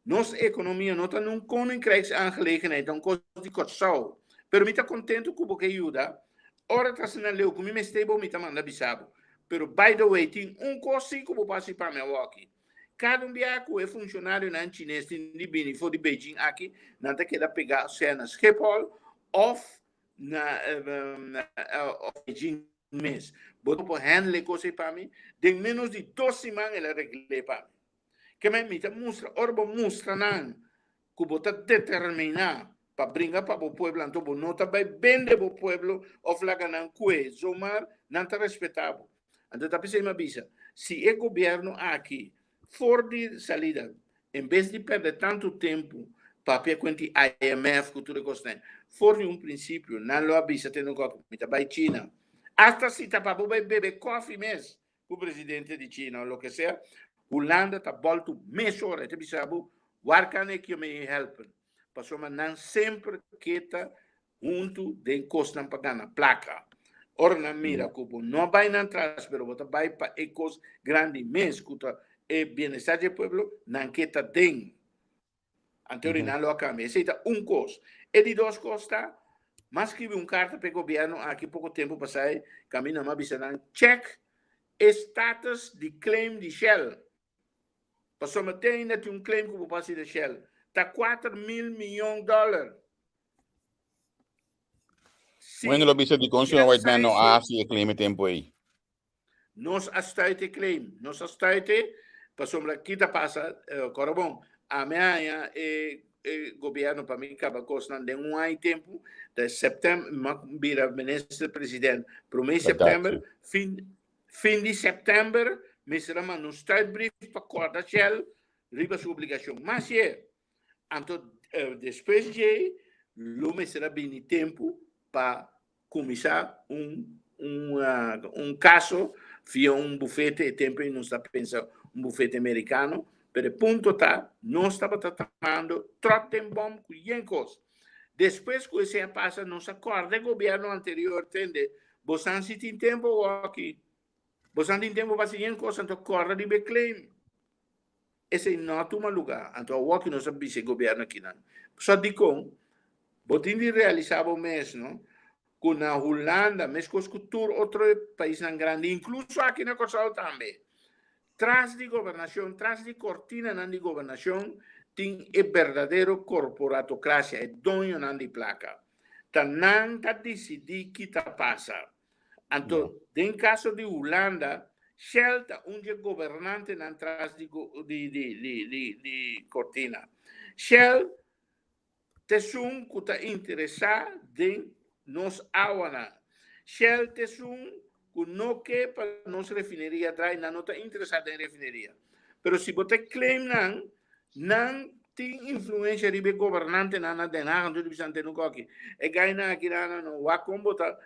Nossa economia não está num koninkrijksaangelegenheid, um coisa de Kòrsou. Pero me está contente com o que ajuda. Ora está sendo leu, com me estebo, me está mandando bisabo. Pero by the way, tem coisa que vou participar meu aqui. Cada dia que é funcionário na chinês, tem de bem, for de Beijing aqui, não tem que pegar cenas Schiphol, off na Beijing mês. Botou por handle coisa para mim, de menos de 2 semanas ela regle para mim. Que me mostra, orbo mostra não, que botar determinar para brincar para o povo, então não está bem vender para o povo, ou flaga não cué, zomar, não está respetável. Então está pensando uma bisa, se o governo aqui for de salida, em vez de perder tanto tempo para perguntar IMF, que tudo gosta, for de princípio, não lo avisa tendo copo, está bem China. Hasta si está para beber coffee mês, o presidente de China ou o que seja, Hulanda está volto mês hora, te bisabo, warkane que me helpen. Passou mas não sempre que está junto de costa para ganhar placa. Ora na mira, como não vai na atrás, pero bota vai para ecos grande mês, que é bem-estar do povo, não que está dentro. Anterior não lo cambia. Esse é coisa. E de 2 costas, mas escrevi carta para o governo aqui pouco tempo passado, caminho mais bisanan, check status de claim de Shell. Passou mas tem ainda claim que vou passar de Shell. Está $4 mil milhões. Bueno, lo visto de consumo Whitman no hasi e claim tempo aí. Nós astuite claim, nós astuite, passou mas kita passa, corabom, a minha governo para mim acaba custando de tempo de setembro, vira ministro presidente, para o mês de setembro, fim de setembro, me será no start brief para cortar Shell, riba sua obrigação. Mas então, depois de me será bem tempo para começar caso, via bufete e tempo e não está pensando bufete americano, pero ponto está, não estava tratando trotem bom com yencos. Depois que você passa, não se acorda, o governo anterior entende, você não tem tempo aqui, você não tem tempo para fazer yencos, então corre de claim. Esse não é um lugar, então o que não sabe se governo aqui não. Só digo, botin de realizar o mês, não? Com a Hulanda, mas com outro país grande, incluso aqui na Kòrsou também. Tras de governação, tras de cortina de governação, tem verdadeiro corporatocracia, é Djoin de placa. tanan ta decidi que ta passa. Então, em caso de Hulanda, Shell tá governante na atrás de cortina. Shell tesum que está interessado em nos awana. Shell tesum que não quer para nos refineria atrás, não está interessado em refineria. Pero se você claim não tem influência de governante na denagem do bisante no coque. E ganha aqui no wakombota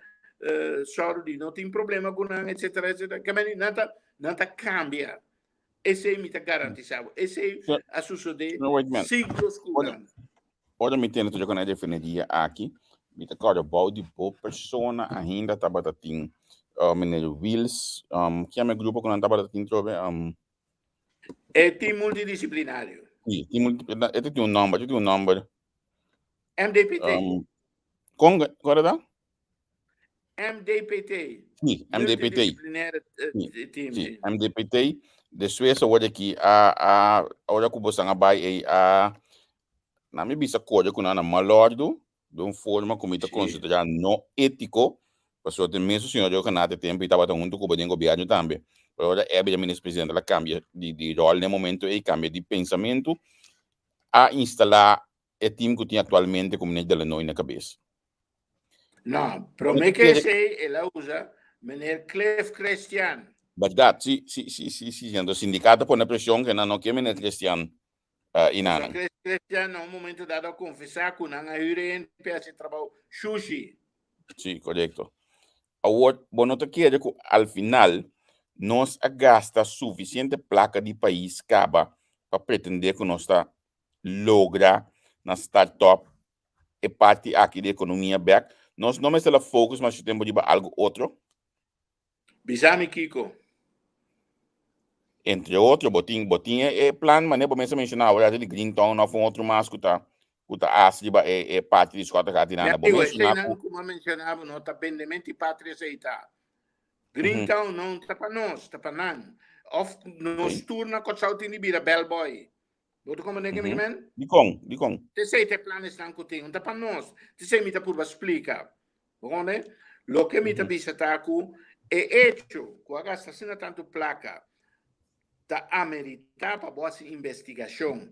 sorry, não tem problema com nada, etc, etc. Que nada cambia. Esse é me garantizado. Esse é a suceder Whitman, siglos curando. ora me tendo tudo quando é refineria aqui, me tá claro about de boa persona ainda tá batatin menino Wills, que é meu grupo quando tá batatin trove É time multidisciplinário. sim, tem um number, MDPT. qual é? MDPT. Sim, MDPT. Multidisciplinário team. Sim, MDPT. De Suécia, olha aqui, olha que você vai na minha vista, coisa que não é malordo, de uma forma como está considerado não ético, porque o mesmo senhor que não tem tempo e estava junto com o governo também. Agora, é bem, o ministro-presidente, ela cambia de rol no momento e cambia de pensamento a instalar o time que tem atualmente como nem dela não na cabeça. Não, promé que ela usa menino Clef Christian. Verdade, sim, o sindicato põe a pressão que não quer menino Cristiano. Cristian, no momento dado, confessar que não é para trabalho sushi. Sim, correto. Agora, bueno, te quer que al final nós gasta suficiente placa de país caba para pretender que nós logra na startup e parte aqui da economia back. Nós não mais ela focus, mas temos de algo outro. Bisami Kiko. Entre outros, botinha é plano, mas nem para mencionar agora de Greentown, não foi outro mais que tá hasi é parte de escota catinana. Como mencionava, não está pendente de pátria aceitar. Greentown não está para nós, está para não. Of nos turna com o tem de bira bellboy. Boto como é que me men? De com. Te sei te planos não que tem, está para nós. Te sei me tá por explicar. Bom, né? Lo que me tá bisataku é hecho, com a gasta sendo tanto placa da amerita para boa investigação.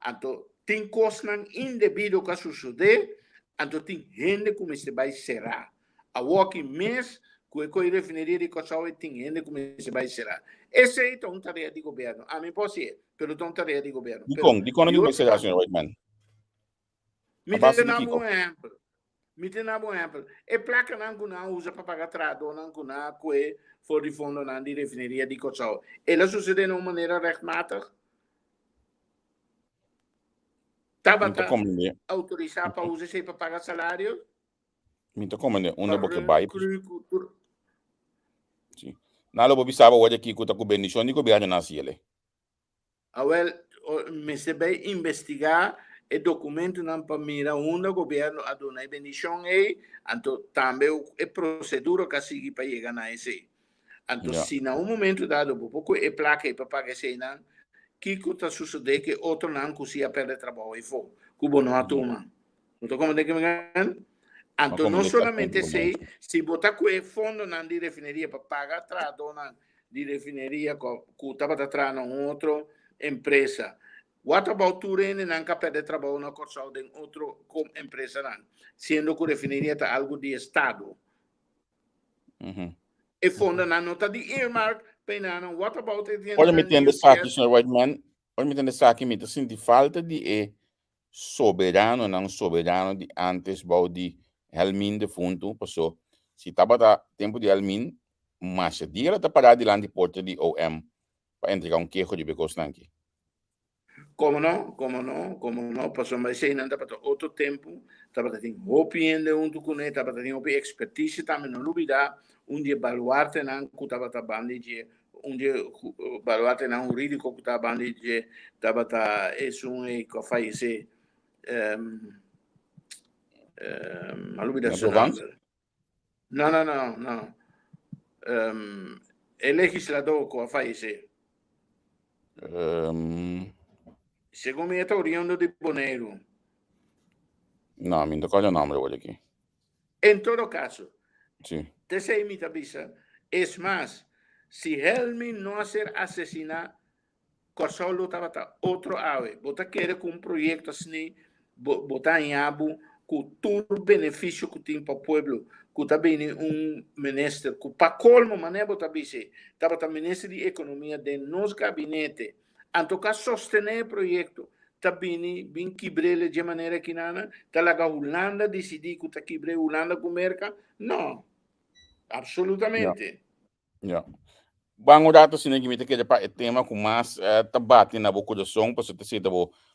Então, tem coisas indevido que suceder, então tem gente como se vai será. A walking mês, que a refineria de Kòrsou tem gente como se vai será. Essa é uma tarefa de governo. A mim pode ser, mas é uma tarefa de governo. De com não vai ser assim, Whitman. Me dá um exemplo. E placa não usa para pagar trado, não que for de fundo de refineria de Kòrsou. Ela sucede de uma maneira rechtmatig. Estava autorizado para usar isso para pagar salário? Minta como onde você vai? Sim. Nada vou saber hoje aqui que com bendição de governo nacional. Me se vai investigar o documento não para mira onde o governo a donar bendição então também a procedura que sigue para chegar na esse. Então se na momento dado pouco é placa para pagar esse não Kiko está sucedendo que outro não conseguia perder trabalho e foi cubo não atoma. Então como é que me ganha? Então não somente se botar com o fundo na de refineria para pagar trado na de refineria que estava atrás na outra empresa. What about Turene não quer perder trabalho na Kòrsou de outra empresa não, sendo que a refineria está algo de estado. E fundo não está de earmark. What about it? Olha, me entende aqui, senhor Whitman. Olha, me entende aqui, me sinto falta de soberano, não soberano de antes, de Helmin de fundo, passou. Se estava tempo de Helmin, mas se dia ela parada de lá de porta de OM para entregar queijo de Becostanque. Como não, passou mais aí, não estava outro tempo, estava tendo opinião de com ele, estava tendo expertise também, não duvida, dia baluarte não, que estava bandide, dia baluarte não, jurídico que estava bandide, estava que faz a duvida não. O legislador que faz segundo minha teoria, de Boneiro. Não, me tocou o nome hoje aqui. En todo caso, Sim. desde mi tabisa, es más, si Helmi no hacer asesinar, Kòrsou lutava outro ave. Bota querer com projeto assim, botar em abo, com todo benefício que tem para o povo, que também mester, que para colmo, mané, bota bise, estava ministro de economia de nos gabinete, antocar sostener o projeto, também bem quebrele de maneira que nada, tá lá a Hulanda decidir que tá quebre Hulanda com merca, não, absolutamente. Yeah. Bango dato sinigimita que pa tema com mais tabate na boca do som para você ter a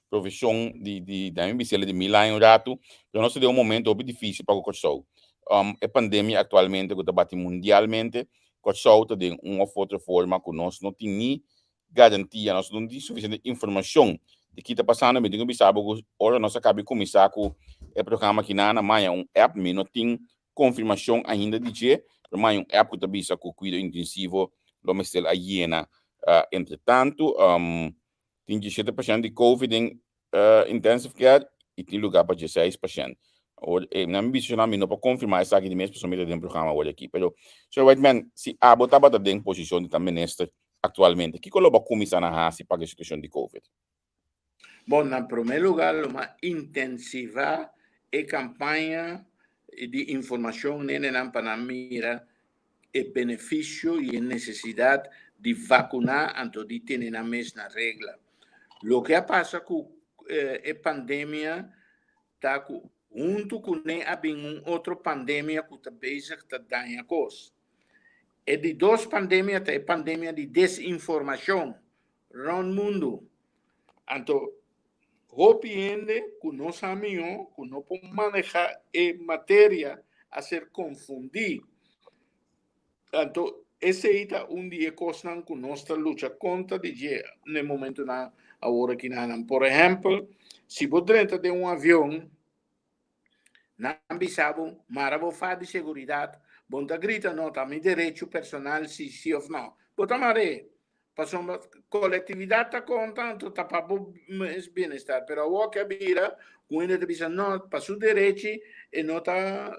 profissão de da embicela de milagre dato então nós deu momento bem difícil para o Kòrsou a pandemia atualmente que debate mundialmente Kòrsou tem uma outra forma que nós não tem garantia nós não tem suficiente informação de que está passando me digo sabe ora nós acaba de começar com o programa que na manhã app me não tem confirmação ainda de que mas app que também com cuidado intensivo lo mester a hiena. Entretanto, tem 17% de COVID em intensive care e tem lugar para 16%. Na minha visão, não para confirmar essa aqui de mês, pessoal, me dá um programa hoje aqui. Pero, Sr. Whitman, se a botava da em posição de também minister atualmente, que coloca começar na hasi para a situação de COVID? Bom, em primeiro lugar, uma intensiva campanha de informação na mira o benefício e a necessidade de vacinar antes de ter na mesma regra. O que passa com a pandemia está junto com outra pandemia que está basic está dando coisa. E de duas pandemias, tem a pandemia de desinformação no mundo. Então, compreende que nós sabemos que não podemos manejar a matéria a ser confundida. Então, esse é dia que nós luta contra no momento na hora que nós. Por exemplo, se você dentro de avião, não sabe, mas você de segurança, você grita, não, tá meu direito personal, se ou não. Você maré. Passou coletividade está contando, está para o bem-estar, mas o que vira, quando você diz, não, passou direito e não está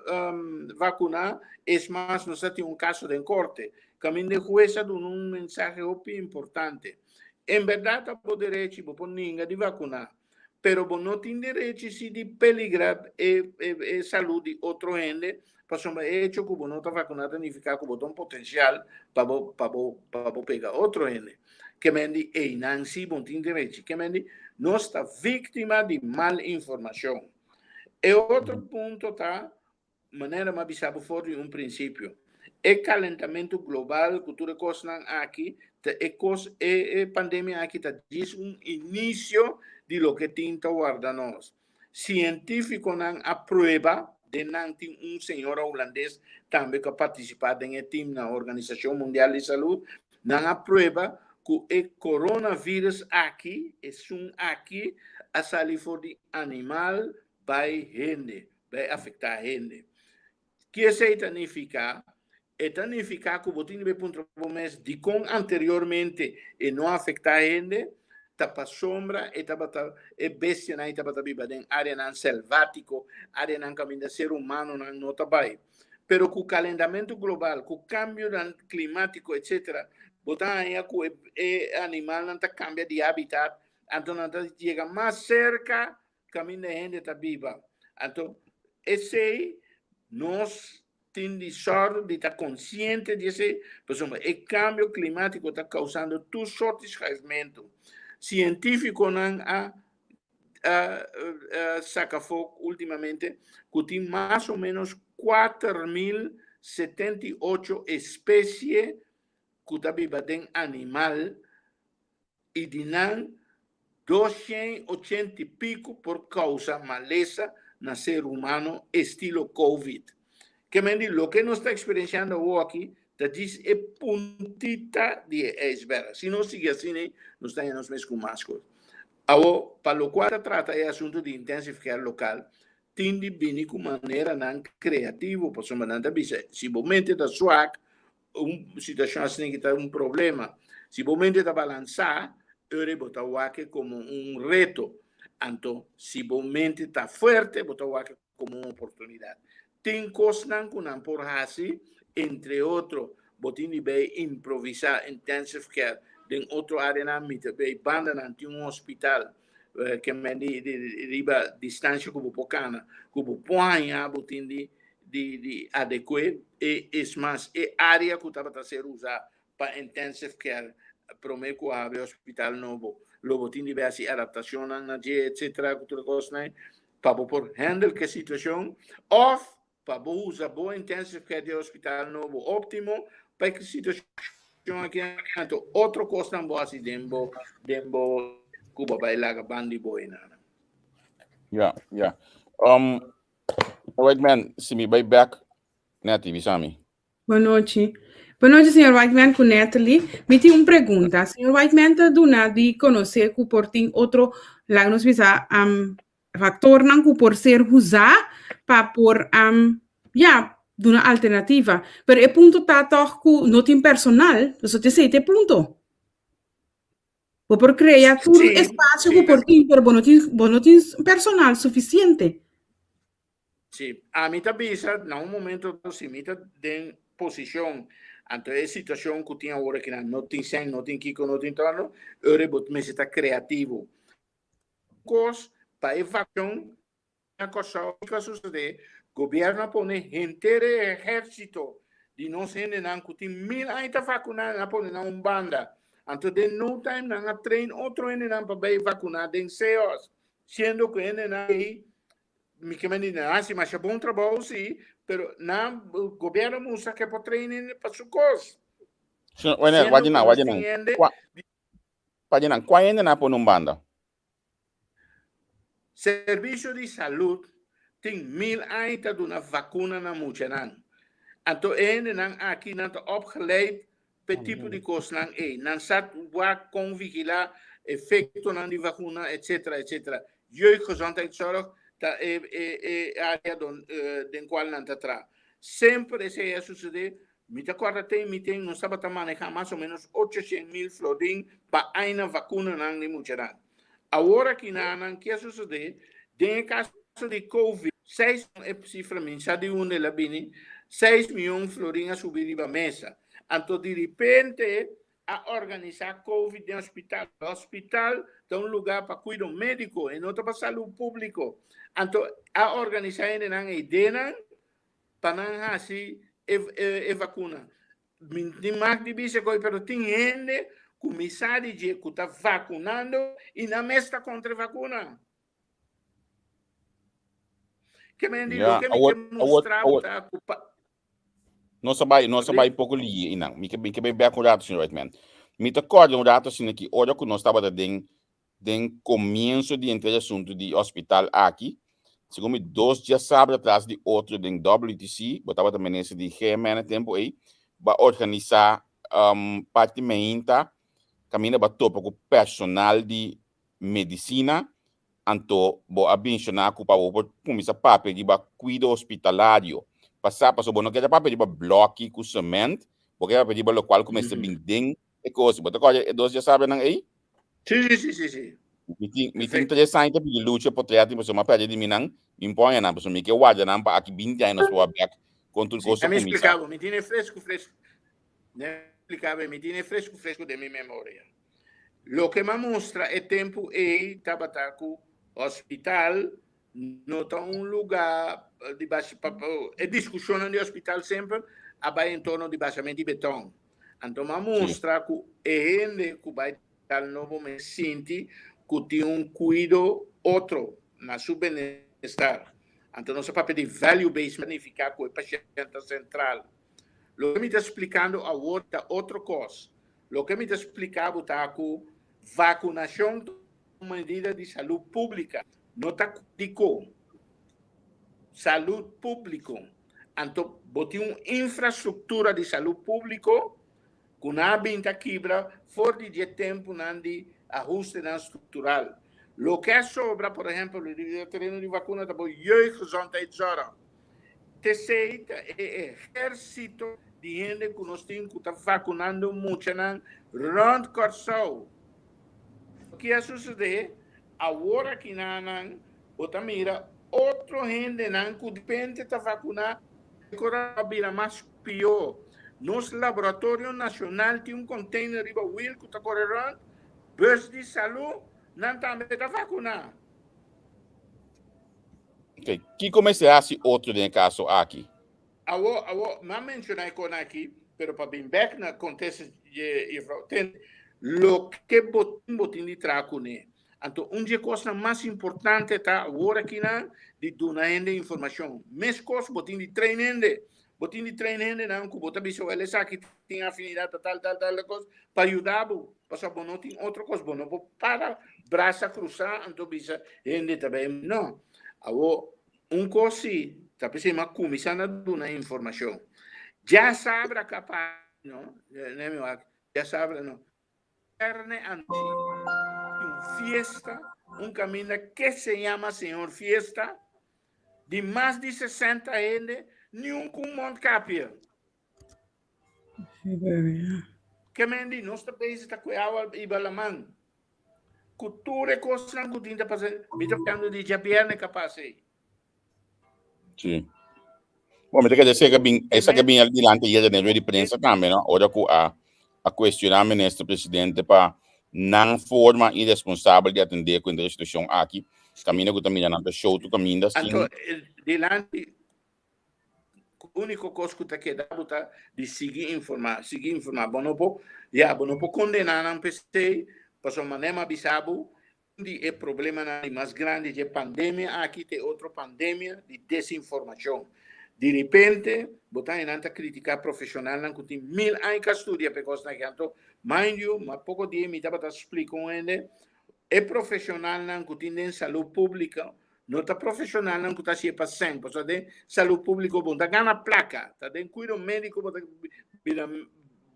vacunado, é mais, nós temos caso de corte. Caminho de jueza de mensagem importante. Em verdade, o direito, você ninguém de vacunar, mas você não tem direito de peligrar a saúde de outro gente, porque o hecho que você não está vacunado significa que você tem um potencial para pegar outro gente. Que me diz, não, se você tem direito, que me diz, não está vítima de mal informação. E outro ponto está, maneira mais bizarra fora de princípio, o calentamento global que tu recostas aqui, a pandemia aqui está diz início de lo que tinta guarda nós. Científico não aprueba de não ter senhor holandês também que participar em time na Organização Mundial de Saúde, não aprueba que o coronavírus aqui, aqui, a sair fora de animal, vai afetar a gente. Que significa? Significa que você tem um mês de com anteriormente e não afetar a gente, tapa sombra e tapa bestia na tapa biba den área nan selvático, área nan caminho ser humano nan não tabai. Pero com o calentamento global, com o câmbio climático, etc., botar aí que o animal não cambia de habitat, então não chega mais cerca, caminho de gente tá viva. Então, esse nós temos de sorte de estar consciente desse, por exemplo, o câmbio climático está causando todas sortes de rasgamento. Científico não saca fogo ultimamente, que tem mais ou menos 4.078 espécies que está vivendo animal e de 280 e pico por causa maleza no ser humano estilo COVID. Que me diz, o que nós está experienciando aqui, diz é puntita de iceberg. Se não sigue assim, nós estamos mesmo com mais coisas. Para o qual trata o assunto de intensive care local, tem de vir com maneira não criativa, por exemplo, não se momento está suave, uma situação assim que está problema, se momento está balançar, eu botar o aqui como reto. Então, se momento está forte, botar o aqui como uma oportunidade. tem coisas que por hasi, entre outros, botin de bem improvisar intensive care, em outra área na mita, bem banda não tem hospital que é de riba distância que bocana, que põe a botin de adequar e mais área que estava a ser usada para intensive care, promé que o hospital novo, logo tem diversas adaptações na etc. que tudo coisa para por handle que situação, ou para usar boa intensive care de hospital novo óptimo para que situação aqui então outro coisa não assim dembo Cuba vai lá bandi boina. Yeah. Whitman, see me back na TV, Sammy. Boa noite. Boa noite, senhor Whitman, com Natalie. Me tem uma pergunta. Senhor Whitman, está dando de conhecer que por tem outro, lá nos visa, factor não que por ser usar para por, de uma alternativa. Pero é ponto tá toch que não tem personal, você te sei, te ponto. Ou por criar todo espaço que por tem, pero não tem personal suficiente. Sim, a mim também, num momento, se me tem posição, então é situação que tinha agora que não tem sem, não tem Kiko, não tem torno, eu vou me estar criativo. Cos para evacuação, a Kòrsou que sucede, gobièrnu põe inteiro exército de não ser nem que tem 1000 ainda vacinar, não põe na banda. Então de no time não trein outro ainda para vacinar den seos, sendo que ainda aí me que me hasi, mas é bom trabalho sim, pero na governo musa que pode treinar para su cos. Wajina, qual ainda na por banda? Serviço de saúde tem 1000 ainda de uma vacuna na muchanan. Então ainda não aqui não está opgeleid para tipo de coisa não sabe como vigilar efeito na de vacuna etc. Jeugdgezondheidszorg da área den qual não está. Sempre se é suceder, me acorda tem não sabe tá manejar mais ou menos 800.000 florin para uma vacuna não de muchanan. Agora que não que suceder, tem caso de Covid, 6 ciframente, sabe onde ela vem, 6 milhões de florin a subir a mesa. Então, de repente, a organizar Covid no hospital. O hospital é um lugar para cuidar médico, e não para saúde pública. Então, a organizar a ideia para não hasi vacuna. Tem mais de bicho, mas tem gente comissário de que está vacunando e na mesa contra a vacuna. Que me digo que me mostrava não sabai pouco li não me que bem com rato senhor Whitman me te acorda rato assim que olha que nós estava den começo de entre assunto de hospital aqui segundo 2 dias sábado atrás de outro den WTC botava também nesse de GMN tempo aí para organizar partimenta caminha para topo com personal de medicina anto bo abençonar com para o começar papel de cuidado hospitalário passar so bono que papel de bloque com cimento porque papel de local começa bem ding e coisa bota coisa 2 dias sabe não aí sim me tem interessante de luta por trás de uma pede de minang impõe na pessoa me que guarda na para aqui 20 anos sua back com tudo coisa me explicava me tinha fresco né explicava me tinha fresco de minha memória lo que me mostra é tempo e tabataco hospital não está lugar de baixo é discussão no hospital sempre vai em torno de baixamento de betão então me mostra que é gente que vai estar novo me sente que tem cuidado outro na seu bem-estar então não se pode pedir value based significa que o paciente central o que me está explicando a outra coisa o que me está explicando está que vacinação é uma medida de saúde pública não está Kiko. Saúde pública. Então, botar uma infraestrutura de saúde pública que não binta quebra fora de tempo de ajuste estrutural. O que sobra, por exemplo, o terreno de vacuna, é jeugdgezondheidszorg. Terceiro, é exército de gente que nós temos que estar vacunando muito rond Kòrsou. O que sucede? Agora que não, mira, outro gente não que depende da vacuna, vira mais pior. Nosso laboratório nacional tem container riba will que está correndo, bus de saúde, não também da vacuna. Ok, que comece a se outro de caso aqui? Não mencionei com aqui, pero para bem back na acontece tem lo que botin de traco né. Então, coisa mais importante tá agora aqui na de donar informação. Mes coisas botin de treinando não que botar bicho ele sabe que tem afinidade tal coisa para ajudar para bom não tem outra coisa bom não para braça cruzar então bicho ainda também não. Agora coisa tá pensando uma comissão a donar informação. Já sabe capaz não já sabe não. Carne fiesta, caminho que se chama Senhor Fiesta, de mais de 60 anos, nenhum com Montcapia. Que mendi, nosso país está com água e balamang. Cultura e coisas não continha para fazer, me está falando de gobièrnu capaz. Sim. Bom, mas quer dizer que essa que bem adiante ia de imprensa também, não? Ora que a questionar o ministro presidente para não forma irresponsável de atender com a instituição aqui, caminha que também não show tu caminha assim. Então, delante a única coisa que está quedando é de seguir informar, bom não pode condenar não PC, para o maneira avisado, de problema mais grande de pandemia, aqui tem outra pandemia de desinformação. De repente, botar em anta criticar profissional não tem 1000 anos que estudia para coisa que então, mind you, mas pouco dia me dá para explicar ainda, é profissional não tem saúde pública, não está profissional não está se passando, porque de saúde pública bom, tá ganha placa, tá de cuidado médico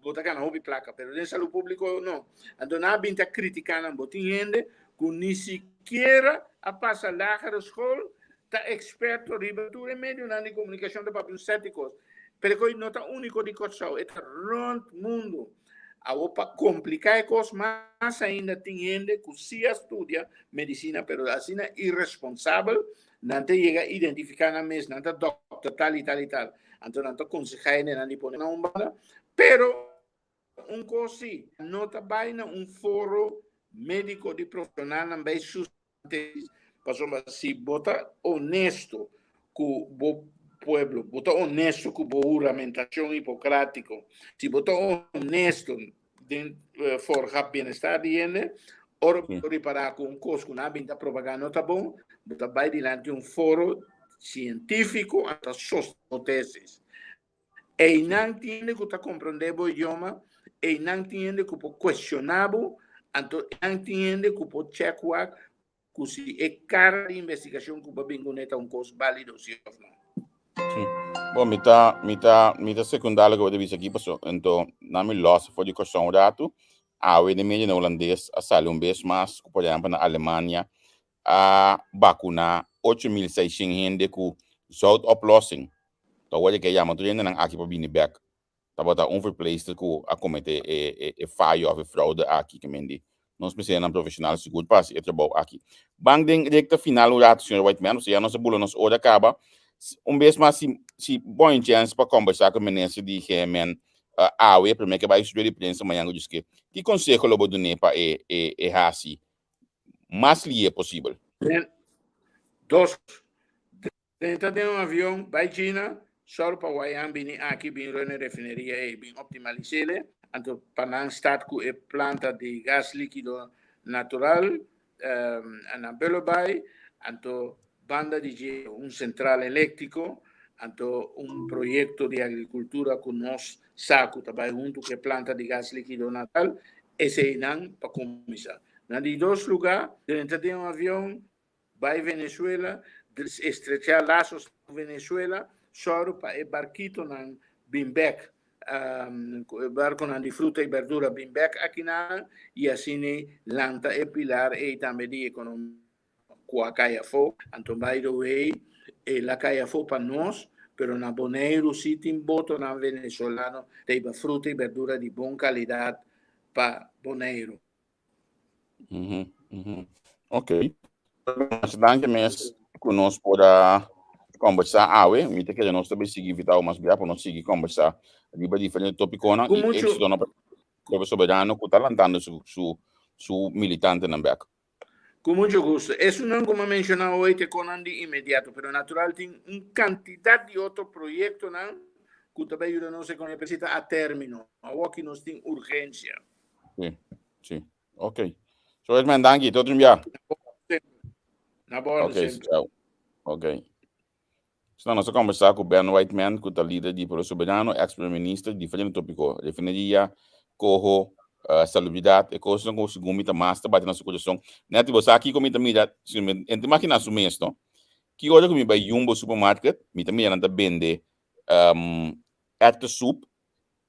botar ganha hobby placa, pero de saúde pública não. Então não bem tá criticar não botar gente que nem sequer a passar lá na escola está experto riba tu é meio na comunicação de papéis céticos, pero não está único de Kòrsou, é rond mundo. Para complicar a coisa mais ainda tem gente que se estudia medicina, pero assim é irresponsável, não te chega a identificar na mesa, não te doctor tal e tal e tal. Então não te aconselha não te põe na umbanda, pero coisa não te vai na foro médico de profissional não vai sustentar, para se botar honesto com o pueblo, botar honesto com a juramentação hipocrático, se botar honesto de forjar bem-estar de gente, ora preparar com coisa que não está propagando, tá bom, botar vai diante foro científico até suas teses. E não entende que está compreendendo o idioma, e não entende que pode questionar, então não entende que pode checar que se é cara de investigação que pode vir com coisa válido, se não. Bom, mita secundária que eu devia aqui, então, na minha loja foi de Kòrsou rato, a o meio na holandês, a sala vez mais, por exemplo, na Alemanha, a vacunar 8.600 gente com saúde oplossing. Então, olha que chama, tu ainda não aqui para vir back. Tá bota verplaced com a cometer falha ou fraude aqui que mendi. Nós precisamos de profissional seguro para se trabalhar aqui. Bang den recta final o rato, senhor Whitman, ou seja, nossa bula nos hora acaba. Vez mais se bom chance para conversar com o ministro de Yemen, primeiro que vai estudar de prensa amanhã, eu disse que conselho eu vou dar para hasi, mais li é possível. Dos, dentro de avião, vai China, só para o Guaian, aqui, vem na refineria e vem optimalizar, então, para não estar com a planta de gás líquido natural, na Belobai, então, banda de central elétrico, então, projeto de agricultura com nós, saco, também junto com a planta de gás líquido natural, esse não para começar. Na de dois lugares, dentro de avião, vai Venezuela, estrechar laços com Venezuela, só para o barquito na Bimbek, barco de fruta e verdura Bimbek aqui na, e assim lanta e pilar e também de economia com a Caiafó. Então, by the way, a Caiafó para nós, pero na Boneiro, se tem voto na venezuelano, tem fruta e verdura de boa qualidade para Boneiro. Ok. Danke, mes. nós podemos conversar, me tem que nós também seguir vital, mas para nós seguir conversar, riba diferente tópico, não, e isso não é soberano, que está lançando su militante na beca. Com muito gosto. Isso não como mencionar hoje te conan de imediato, pero natural tem quantidade de outro projeto não que também ajuda nós com precisa a término. Aqui nós tem urgência. Sim. Ok. So, Whitman, danke. Tot ziens. Na boa. Ok, tchau. Ok. Então, nós vamos conversar com Ben Whiteman, que é o líder do Poder Soberano, ex-primeiro-ministro, diferente tópico, refineria, Coho, salubridade, e coisas como o gomita master, bate na sua coleção. Neto, você aqui como me mira, entre máquinas o mesmo, que olha como vai Jumbo supermarket, me também anda vende erte soup,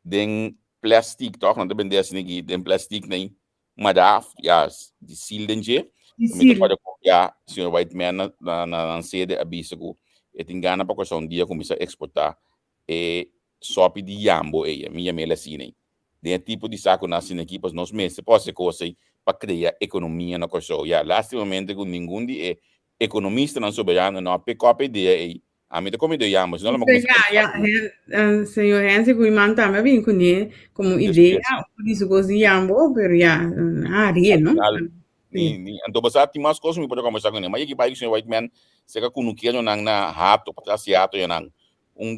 den plastic, toch? Não vende assim aqui, den plastic nem madaf, ja, de sildenje. Me pode copiar, senhor Whiteman na sede abisa que e tem gana para coisa dia começar a exportar e sope de jambo minha mela assim de tipo de saco nas equipas nos meses pode ser coisa para criar economia na coisa já lastimamente com nenhum de economista não soberano não pick up ideia a mim como ideia jambo senão não senhor Hense que man também vem com ele como ideia por isso coisa jambo pero já área não então você tem mais coisas me pode conversar com ele mas aqui para o senhor Whiteman se que kunukian nang na rato para siato nang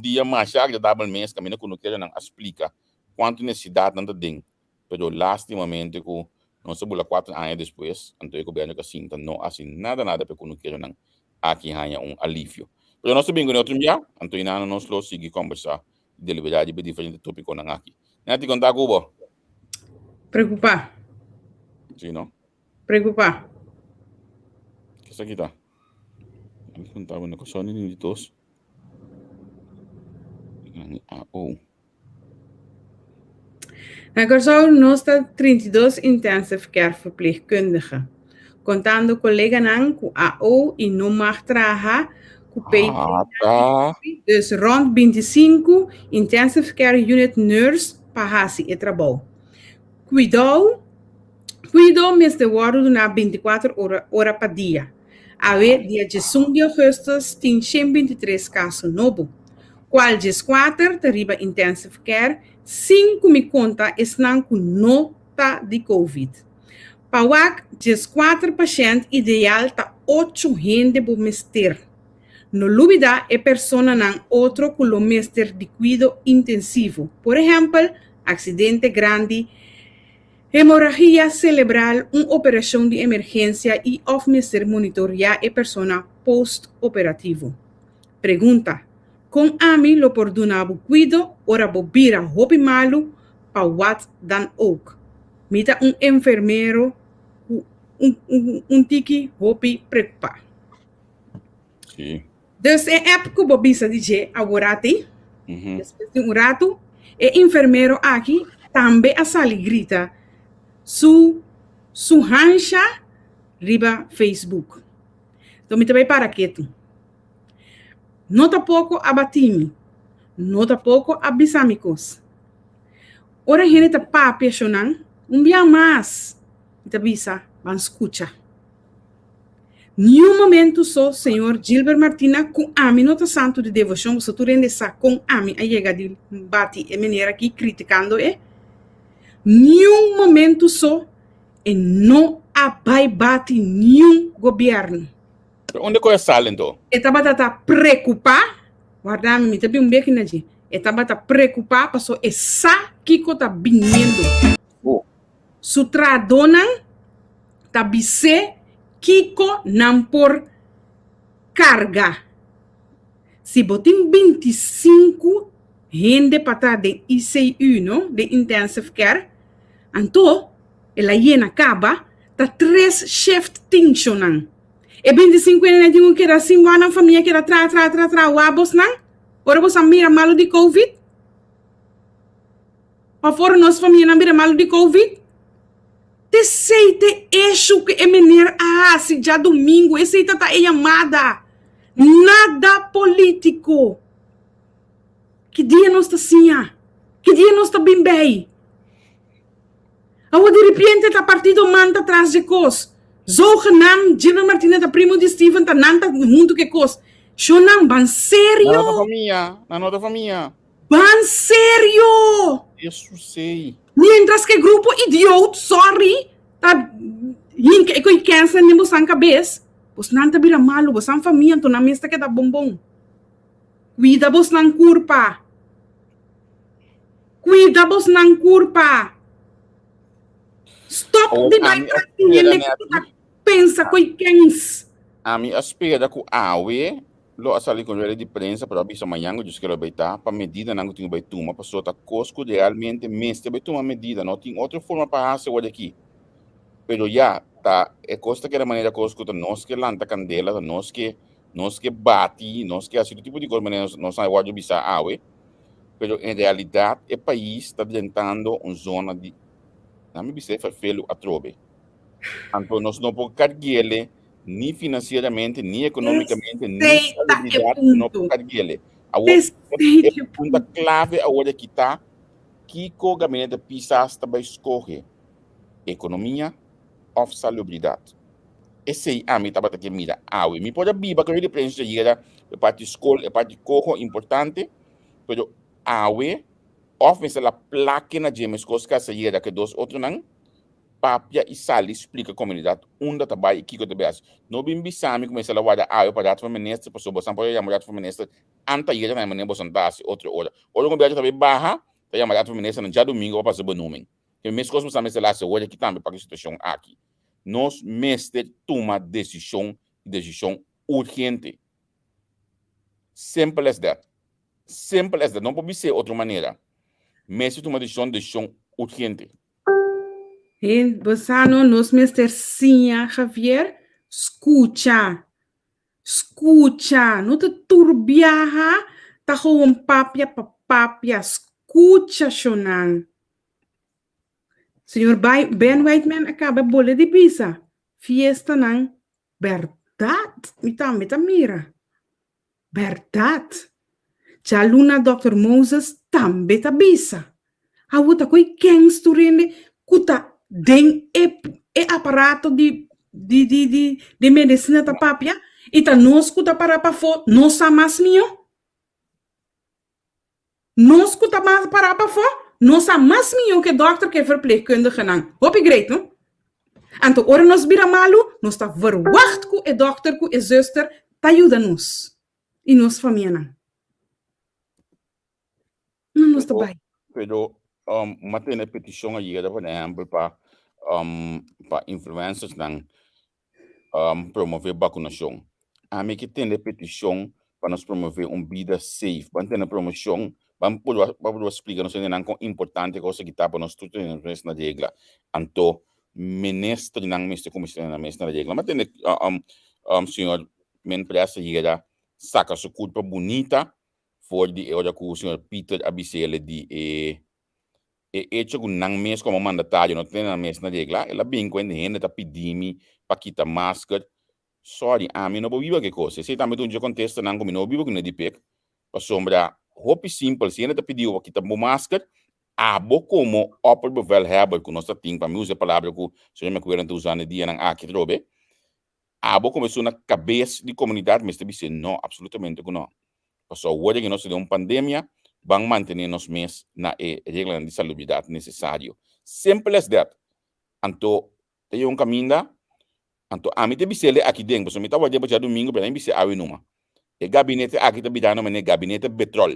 dia mais já double mês caminho kunukian nang explica quanto necessidade não tem pero lastimamente com não se bula 4 anos depois então o governo que sinta não assim nada para kunukian nang aqui hanya alívio pero nós também com outro dia então inano nós lo seguir conversar de liberdade de diferente tópico nang aqui nati contar Cuba preocupar sim não preocupar que isso aqui tá contava na coisa de todos. Na Kòrsou nós temos 32 intensive care verpleegkundigen. Contando colega nan ku AO e não mag traga ku dus rond 25 intensive care unit nurse pa hasi e trabalho. Cuidado mester waro na 24 horas pa dia. A ver, dia 18 de agosto, tem 123 casos novos. Qual dia 4, riba intensive care, 5 me conta estão com nota de COVID. Para dia 4 paciente ideal tá 8 gente por mester. No lubida é persona nan outro com o mester de cuidado intensivo. Por exemplo, acidente grande, hemorragia cerebral, uma operação de emergência e of mester monitorear a persona post-operativo. Pergunta, com ami lo pordonabo cuido, ora bobira hopi malu, pa wat dan ook. Mita enfermeiro, tiki hopi preocupar. Sim. Dus é época bobisa DJ agorati, depois de rato, e enfermeiro aqui também a sali grita, su rancha riba Facebook. Então me também para quieto. Nota pouco abatimi, nota pouco abisamicos. Ora gente tá papia chonan, dia mais. Ita bisa, van escucha. Nenhum momento só, senhor Gilbert Martina, com ami nota santo de devoção, você tu rende sa com ami a chega de bati e maneira aqui criticando nenhum momento só e não abai bate nenhum gobièrnu. Onde é essa sala então? Estava a preocupar, guarda-me, me também beco na gente. Estava a preocupar, passou essa Kiko tá vindo. Sutradona tá bise Kiko não por carga. Se botem 25 gente para de ICU, não? De intensive care, então, ela llena acaba, tá 3 shift tensionan. E 25 anos eu quero assim, uma família que era tra, wabos não? Ora você mira malo de COVID? Para fora nossa família não mira malo de COVID? Te seite isso que é menir hasi já domingo, esse seita tá chamada. Nada político. Que dia nós tá assim? Que dia nós tá bem? Agora de repente tá partido manda atrás de coisas. Zogenaamd Gilbert Martinez, da primo de Steven, da nanta mundo que cos. Shonang, ban Na sério? nota família. Ban sério? Isso sei. Mientras que grupo idiota, sorry, tá hinke ko cancel ni mo sang cabeça. Bos nanta bira malo, bos ang família, to na mesta que da bombom. Cuida bos nang curpa. Cuida bos nang curpa. Stop de vai pratinha pensa ko ikens. A minha espera que awe lo asali com ele de prensa para bisa manhã diz que ele vai estar para medida não tinha vai tomar para sota cosco realmente mester vai tomar medida não tem outra forma para fazer o aqui pero já tá é costa que era maneira cosco tá nós que lanta candela nós que bate nós que assim tipo de coisa maneira nós não guarda bisa awe pero em realidade o país está tentando uma zona de não me bisa feio a trobe então nós não podemos carregar ni financeiramente, ni economicamente, ni salubridade, não podemos carregar. É ponta clave agora que está Kiko gabinete Pais vai escolher economia ou salubridade. Esse aí a mim estava aqui mira, me pode biba que eu prensa chega a parte escola, a parte Coho importante, pero ou se a placa na gemes coisa que chega que dois outros não papia e sali explica a comunidade onde trabalha e Kiko também não bem bisami começa a guardar para dar para ministro para sobre sampo já mandar para ministro anta ir na maneira bosan dar outra hora o governo também barra já mandar para ministro no dia domingo para saber nome que mesmo coisa não sabe lá se hoje que também para a situação aqui nós mester toma decisão urgente simple as that não pode ser outra maneira mester toma decisão urgente. Bosano, nos mester sim, Javier, escucha, não te turbiaha, tá com papia, escucha, Shonan. Senhor Ben Whiteman acaba bola de pizza, fiesta não, verdade, mita mira, verdade. Já Luna Dr. Moses também tá bisa. A outra coisa quem esturende, kuta den aparato de medicina da papia e tá nós kuta para fora nós mais mio nós kuta para fora nós mais mio que doctor que verpleegkundige genan hoop great no anto ora nós bira malu nós tá verwacht ku e doctor ku e zuster tá ajuda nos e nos família não nós tá bem pero matene petição aí da por exemplo para influencers não promover vacunação a mim que tem petição para nós promover vida safe para ter promoção vamos por explicar nós não com importante coisa que tá para nós tudo na regra anto ministro não ministro comissão na mesma regra mas tem senhor men pressa aí da saca sua culpa bonita for de hora que o senhor Peter abisele de hecho que não mês como mandatário não tem na mesma regra ela bem quando ainda tá pedindo para quitar máscara sorry a mim não vou viver que coisa se também um dia contesta não como não vivo que não de pec para sombra hope simple se ainda tá pedindo para quitar máscara abo como upper bevel hebben que nós tem para mim usar palavra que se eu me acuerdo usando dia não aqui trobe abo começou na cabeça de comunidade mas também não absolutamente não passou o que nós temos pandemia vão manter nos mês na regra de salubridade necessário. Simple as that. Anto, tem caminho, anto, a mim te bisele aqui dentro, so me tá wajeba já domingo, para mim bise awi numa. E gabinete aqui te bidano, mas gabinete petrol.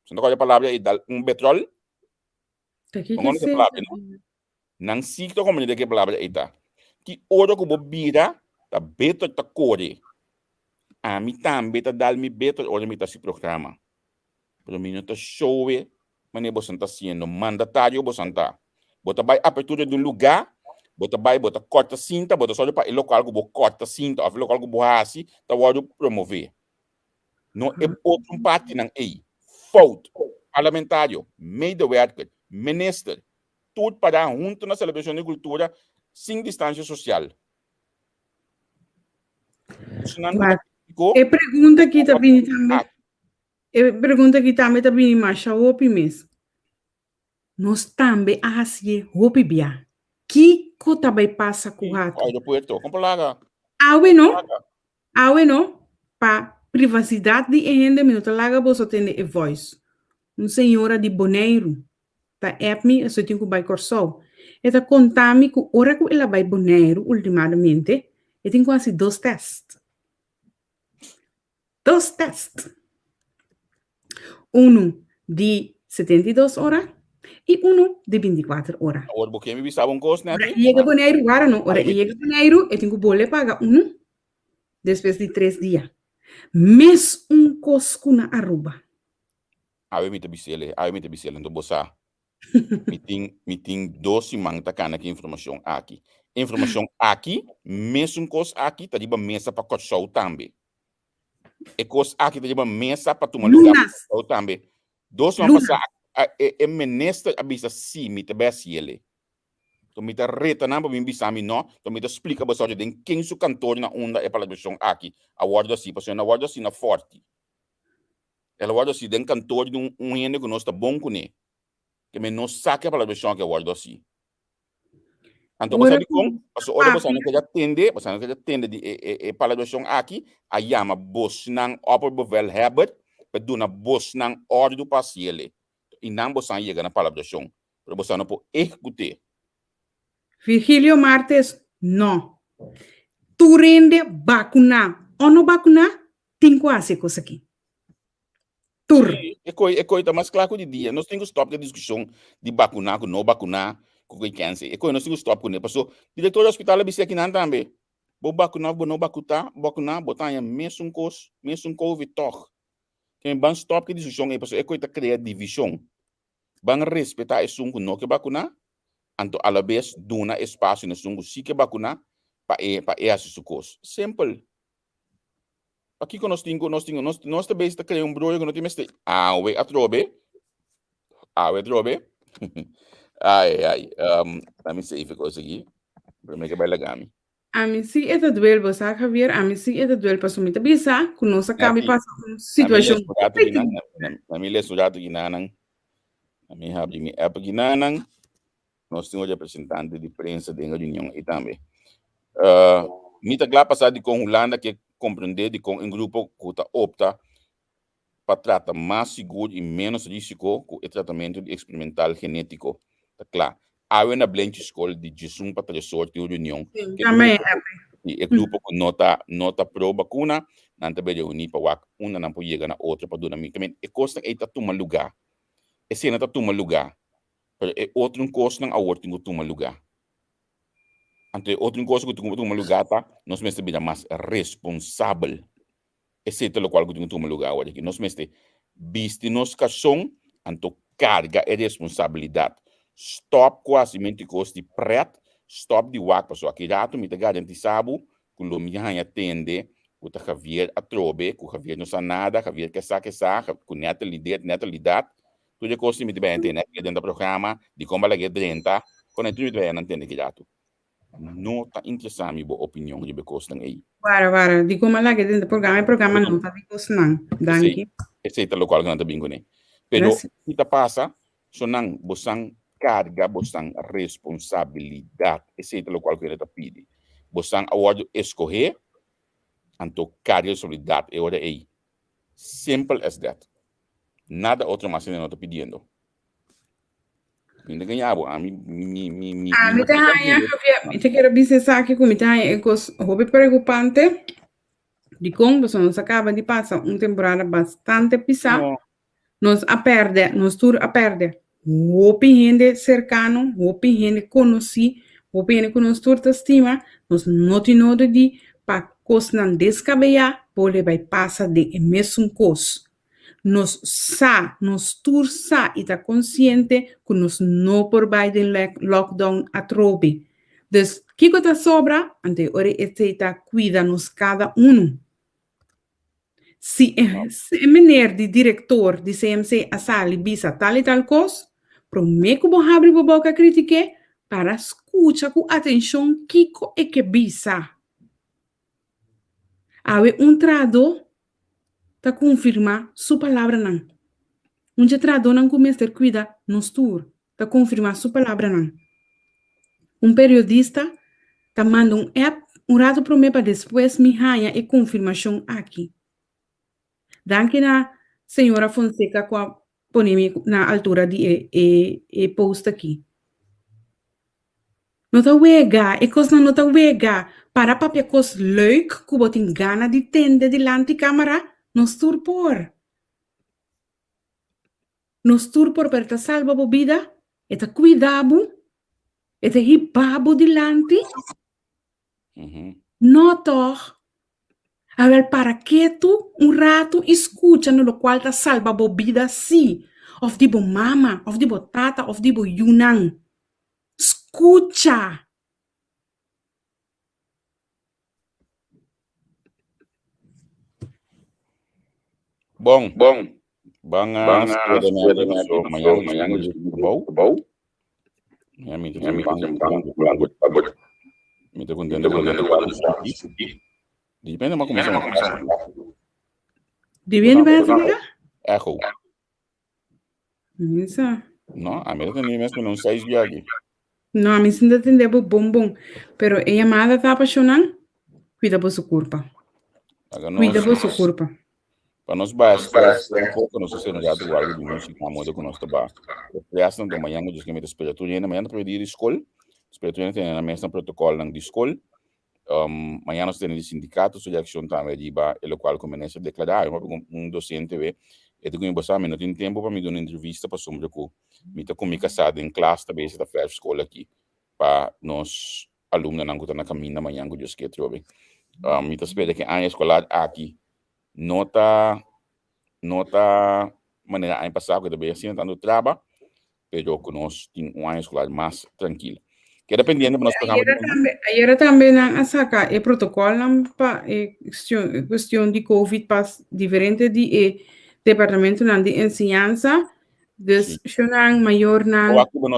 So não qual a palavra é petrol? Não é palavra, não? Não sei que como que palavra é tá. Que ora que bobira, tá beto tá core. A mim também tá dal mi beto, ora mi tá se programa. Pero minuto show mane bosan tá sendo mandatário bosan tá bota vai abertura de lugar bota corta cinta bota só para local que corta cinta ou local que hasi tá wado promover não é outro parte não é fault parlamentário medewerker minister tudo para junto na celebração de cultura sem distância social. E pergunta que tá vindo também pergunta que também tá vindo mais hopi mes. Nós também hasi hopi bia. Kiko Kiko também passa com rato. Aeropuerto, como laga. Awe não, para privacidade de gente, minuto laga você tem a voz. Senhora de Boneiro, tá app me, eu tenho que vai Corsou. Eta contami que ora que ela vai Boneiro, ultimamente, eu tenho quase 2 testes. 2 testes. De 72 horas e de 24 horas. Agora, porque me bisava costo, né? Ora, chega Boneiro, agora não. Ora, chega Boneiro, eu tenho que bolé pagar depois de 3 dias. Mes cosco na Aruba. Awe me te bisele, então bossa. Meeting 12 mang takana que informação aqui. Informação aqui, mesmo cos aqui, tá de mesa para Kòrsou também. E cos aqui tá de mesa para tomar lugar para Kòrsou também. 2 vão passar é mester a bisa si me te besi ele. Então me te reta na para me bisa mi no, então me te explica para só de quem su cantor na onda é para a aqui. A guarda assim, porque na guarda assim na forte. Ela guarda assim den cantor de ene que nós tá bom com ele. Que me não saque para a pessoa que guarda assim. Então você com, ora você não quer atender, de para a pessoa aqui, a chama bos nang opperbevel hebben, para dar na bos nang ordem do paciente. E não você chega na para a pessoa, para você não pode executar. Virgílio Martes, não. Tu rende vacuna, ou não vacuna, tem quase coisa aqui. Tur. É coisa mais claro que o dia. Nós temos que stop a discussão de vacunar, não vacunar, com o câncer. É coisa nós temos que stop com ele. Porque o diretor do hospital é aqui não também. Vou vacunar, vou não vacunar, botar em mesmo Covid toch. Quem vai stop a discussão é porque é coisa criar divisão. Vai respeitar esse que não quer vacunar, então Alabes dona espaço nesse que quer vacunar para esse sucos. Simple. Aqui que nós também está criando brolho que nós temos awe atrobe. Ai, também sei que coisa aqui. Para mim que vai legal. A mim sim é da duel, você Javier, a mim sim é da duel para sumir bisa, que nós acaba passar uma situação. Na minha estudado aqui na minha app aqui nós temos representante de imprensa da reunião e também. Mita lá passado com Hulanda que compreender de com um grupo que opta para tratar mais seguro e menos risco com o tratamento experimental genético. Tá claro. Há uma blend escola de Djoin para ter sorte de reunião. E o grupo que nota pro vacuna, não também reunir para uma não pode chegar na outra para dar na minha. E costa é tomar lugar. E se não tomar lugar, é outro costa não a outro tomar lugar. Ante outra coisa que tu tomar lugar tá, nós mesmo bem mais responsável. Esse é o qual que tu tomar lugar agora aqui. Nós mesmo bista nos cação, anto carga e responsabilidade. Stop quase mente costi preto, stop de wak pessoa que já tu me garanti sabu, que o me já atende, o ta Javier atrobe, que o Javier não sabe nada, Javier que sabe, que neta lidade, tu já costi me bem entender, que dentro do programa, de como ela é 30, quando tu me bem entender que já tu. Não está interessante a minha opinião de becostan aí. Para, de como ela que dentro do programa não está de costan. Danke. Esse é o local que não está bem com ele. Pero, se está passa, sonang bosang carga, bosang responsabilidade. Esse é o local que ele está pedindo. Bosang award escolher, anto carga responsabilidade é hora aí. Simple as that. Nada outro mais não está pedindo. Ainda ganhava, me te quero dizer aqui que me é hobby preocupante de como nós acaba de passar uma temporada bastante pesada. Nós a perder, nós tudo a perder. Hopi gente cercano, hopi gente conheci, hopi gente que nós tudo estima, nós não tem nada de para coisa não descabear, pode vai passar de mesmo coisa. Nós tur sa e tá consciente que nós não por baixo do lockdown a trobe. Então, Kiko tá sobra, ante ora este tá cuida nos cada Se é maneira de diretor de CMC a sali bisa tal e tal coisa, promé que vou abrir a boca critique para escutar com atenção Kiko e que bisa. Awe trado tá confirmar sua palavra não. Trador não começa a cuidar nos tour, tá confirmar sua palavra não. periodista tá manda app, rato promé para depois me ganha e confirmação aqui. Danke na senhora Fonseca com a polêmica na altura de post aqui. Não tá wega, não tá wega. Para papia cos leuk, kubo tem gana de tende delante câmera, nos turpor. Nos turpor para ta salva a vida, e ta cuidado, e ta hibabo delante. No toch. A ver, para que tu rato escucha no lo cual ta salva a vida, sim. Of di bo mama, of di bo tata, of di bo yunang. Escucha. Bom. Bangas, amanhã eu bom. Me tô contando depende de começar. Depende de Echo. Isso. Não, a minha também mesmo não sei viagem. Não, a mim sim entender bom. Pero a amada tá apaixonando, cuida por sua culpa. Cuida por sua culpa. Para nós basta um pouco nosso cenário do algo de nós na moda com nós trabalho. O preço da manhã nós que me despertou ainda manhã para ir à escola. Despertou ainda na mesma protocolo na escola. Manhã nós temos o sindicato de ação também riba, o qual começa a declarar docente vê e tu conhece não tem tempo para me dar uma entrevista para sobre que me tá comigo casado em classe também da festa escola aqui para nós alunos não que na caminho na manhã que Deus quer trobe. Me tá espera que a escolar aqui nota maneira a passar que também assim tanto trabalho, pero que nós tem ano escolar mais tranquilo. Que dependendo do nosso programa. Ayer também na saca o protocolo para questão de COVID pas diferente de departamento de ensinança, dus shonang mayor na. O aqui no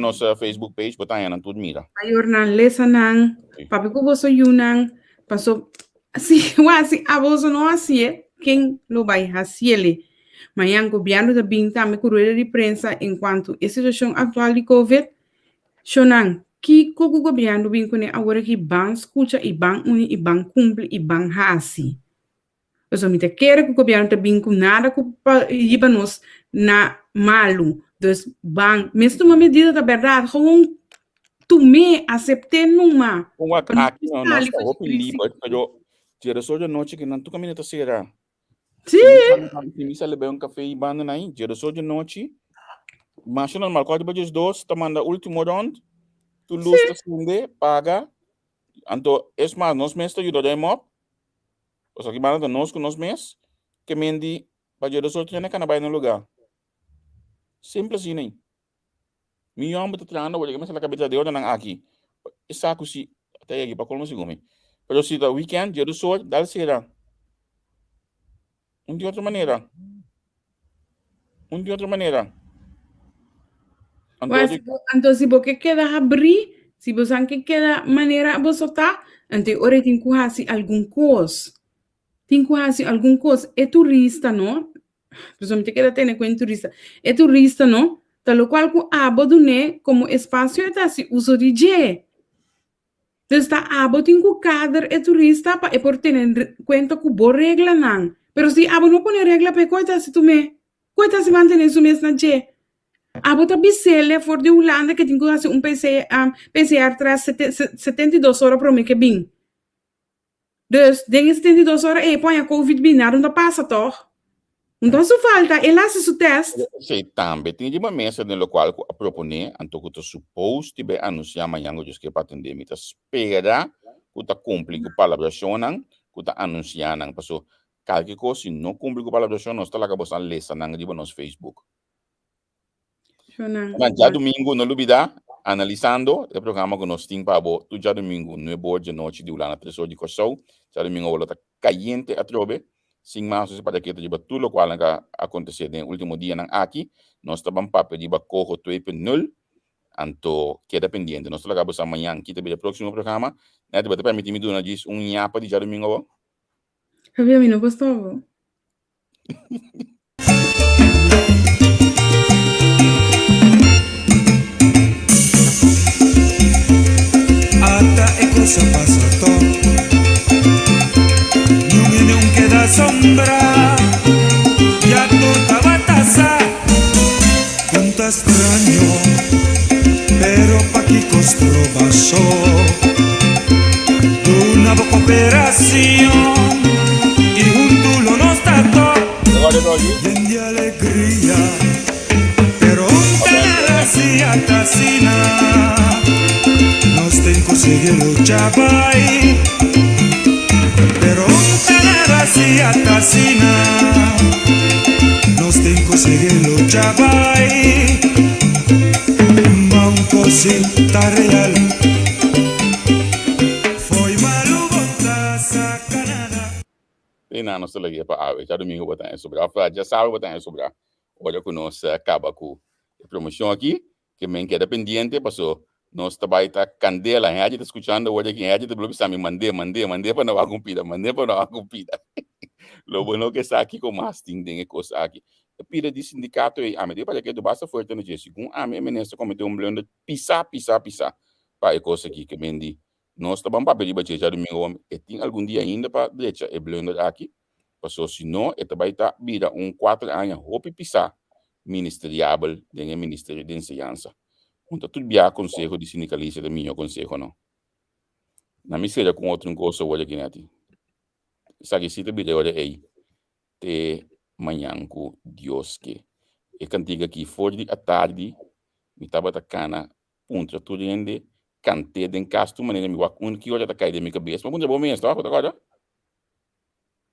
nosso Facebook page botar aí na tudo mira. Mayor na lesanang, papi ko boso yunang, paso assim aboso no assim quem lo vai haciele. Manhã gobièrnu da binta me curiosa de prensa enquanto a situação atual de COVID, shonang Kiko o gobièrnu vincune agora que ban escuta e ban uni e ban cumple e ban hasi. Eu me te quero que o governo te vincule nada com nos na malu. Dus ban, mesmo uma medida da verdade, como tu me aceite numa. Com a aqui não nós roupa liba, pero tira só de noite que não tu caminha será. Sim. Se me sale bem um café e banda aí, tira só de noite. Mas normal, quando bages dois, tu manda último round. Tu luz ta sunde, paga. Anto, es más, nos mester ajuda de mop. O sea, que van a nos con nos mes, que mendi, para yo resolver tiene que no lugar. Simple assim, nem. Milhão de trano, porque me sale a cabeça de ordem aqui. Essa coisa, até aqui, para como se come. Pero se o weekend, eu resolvo, dá será. De outra maneira. Então, se você quer abrir, se você quer maneira você tá, então ora tem que fazer algum coisa. É turista, não? Principalmente que tem com turista. É turista, não? Tal qual que abandone como espaço é se uso de G. Então está tem que cadar é turista para por ter conta com boa regra não. Pero se não põe regra para coita se tu me coita se mantém isso mesmo na G. Tá bisele for de Hulanda que tem que fazer PCR tras 72 horas para mim que bem. Dus, dengue 72 horas, põe a COVID binário, não passa, toch? Então, se falta, ele faz o teste. Sim, também tem uma mesa no qual a propõe, então, que tu supôs que vai anunciar amanhã que a pandemia espera, que tu cumpre com a palabração, que tu anunciar, porque qualquer coisa, se não cumpre com a palabração, nós estamos lá a ler no nosso Facebook. Já domingo, não olvidar, analisando o programa que nós temos para tu já domingo, 9 de noite de Hulanda, 3 horas de Kòrsou, já domingo a está caliente a trobe, sem mais para que tu tudo o qual aconteceu no último dia aqui, nós estamos para de Coho 2.0, então que é dependente, nós estamos amanhã, que também o próximo programa, né, te permitir me dar nhapa de já domingo. Havia me não gostava. pasa, pasa todo. Ni un queda sombra, ya torta batasa, tanto extraño, pero pa' Kiko pasó. Una cooperación y junto lo nos trató. Bien de alegría, pero un tener así atasina. Nos ten conseguir luchar ahí, pero un tener así atasina. Nos ten conseguir luchar ahí. Una cosita real. Foi maluco sa Canadá. E na nossa liga para ave, já domingo botar sobre a já sabe botar sobre a olha que nós acaba com a promoção aqui, que me queda pendiente, passou nós também tá candela, a gente tá escutando olha que a gente tá me mande para não agumpida, mande para não agumpida. Lo bueno que está aqui com mais tem coisa aqui. A pira de sindicato e a medida para que do basta forte no dia segundo, a minha ministra cometeu blando pisa para a coisa aqui que mendi. Nós estamos para pedir para já domingo e tem algum dia ainda para deixar e blando aqui. Passou se não, e também tá vira 4 anos hope pisa ministerial de Ministério de Enseñanza. Então tudo bem conselho de sindicalista de minha conselho não. Na miséria com outro coisa olha aqui nati. Sabe se te vídeo olha aí. Te manhã com Deus que e cantiga aqui fora de à tarde me tava tacana ponto tudo ainda cante den casto maneira me um que olha da caída minha cabeça mas ponto bom mesmo tá agora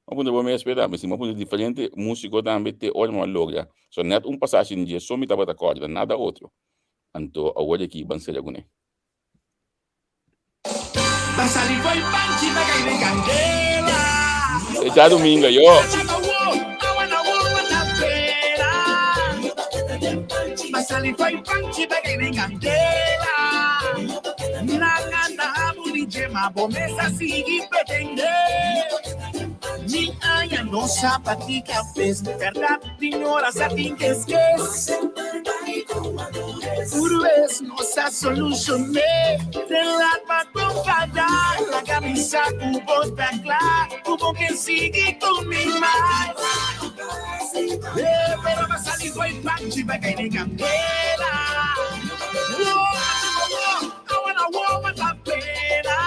ponto bom mesmo espera mas uma ponto diferente músico também te olha uma logra só net passagem de só me tava da corda nada outro então olha aqui ban ser algune Basali foi panchi na caída candela já domingo yo Masali foi panchi bagay ng candela Nanganda muli jema bomesa sigi pretende Ni aya no sapatica pes Verdad ignora sa tinguesques Urues no sa solucioné De la patofada La camisa cubo tan claro Cubo que sigue con mi mal Pero Masali foi panchi bagay ng candela I wanna walk with a pena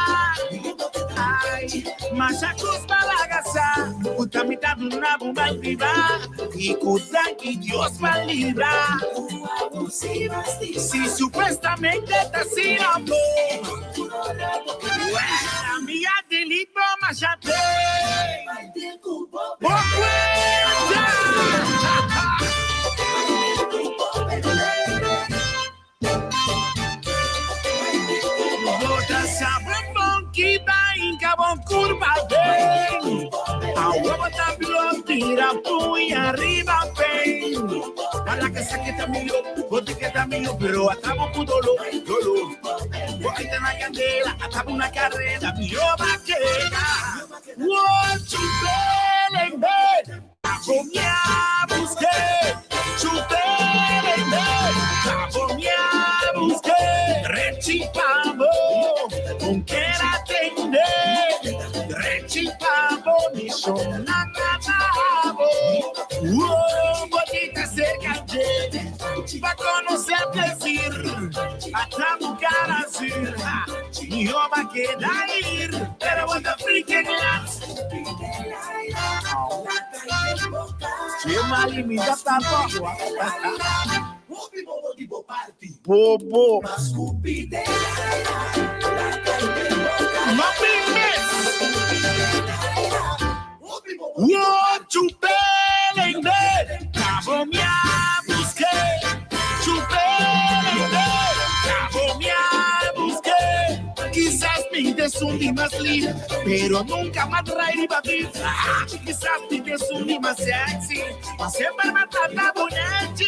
Ay, machacos balagasa Utamita duna bumba riba Y kudan que Dios va a librar Si supuestamente te siramo La mía delito machate Curva bem, a uva tá tira pui arriba bem. Olha que essa aqui tá meio, outra que tá meio, pero atamo com dolo. Porque tá na candela, atamo na carreira, meu baqueira. Chupele, a busquei, chupele, a busquei, rechipamo, com que era atender. Rechipamo, na canabo. Bonita secante, va conocer decir, atamo cara azul, mi va quedar ir, pero what the freaking nuts. Chama limita tá bobo. Chupele, cabo me busquei. Chupele, cabo me busquei. Quizás me desundí más libre, pero nunca más traería vida. Quizás me desundí más sexy, mas siempre me trata bonito.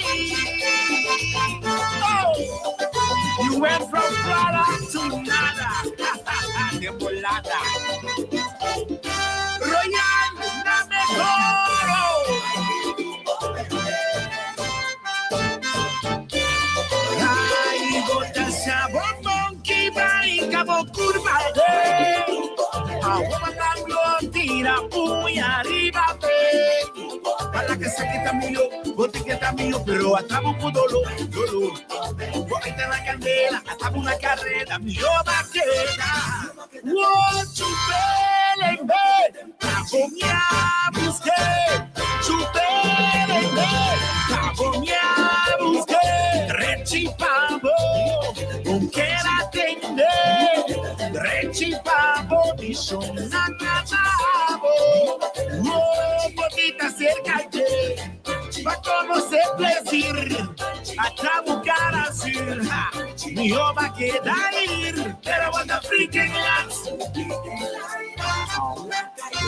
You went from Prada to nada. De volada. Royal, na mejor. Ay, botas a bombón que va y cabo curva. Tira muy arriba, ve. Para que se quita mío, bote que está mío, pero atamos con dolor. Cómete la candela, hasta una carrera, mío vaquera. Chupele, ve. Papia, busqué. Chupele, ve. Papia, busqué. Rechipamo, con que la tende. Rechipamo, dicho na canabo. Bonita cerca de. Va conocer placer. Hasta buscar así. Mi va quedar ir. Pero cuando freaking las.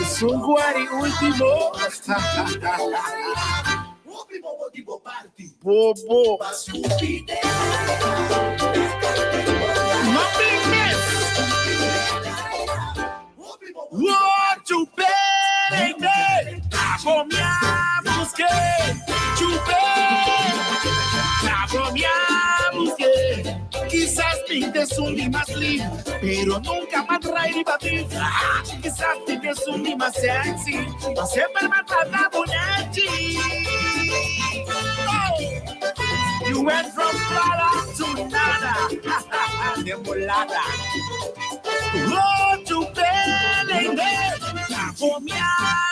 Es un guari último. Bobo. No business. Chupé, tabomeamos que chupé, tabomeamos que quizás pintes un día más lindo, pero nunca más riba vida. Quizás pintes un día más sexy, no siempre más trata boniti. You went from Prada to nada, de volada. Chupé, tabomeamos.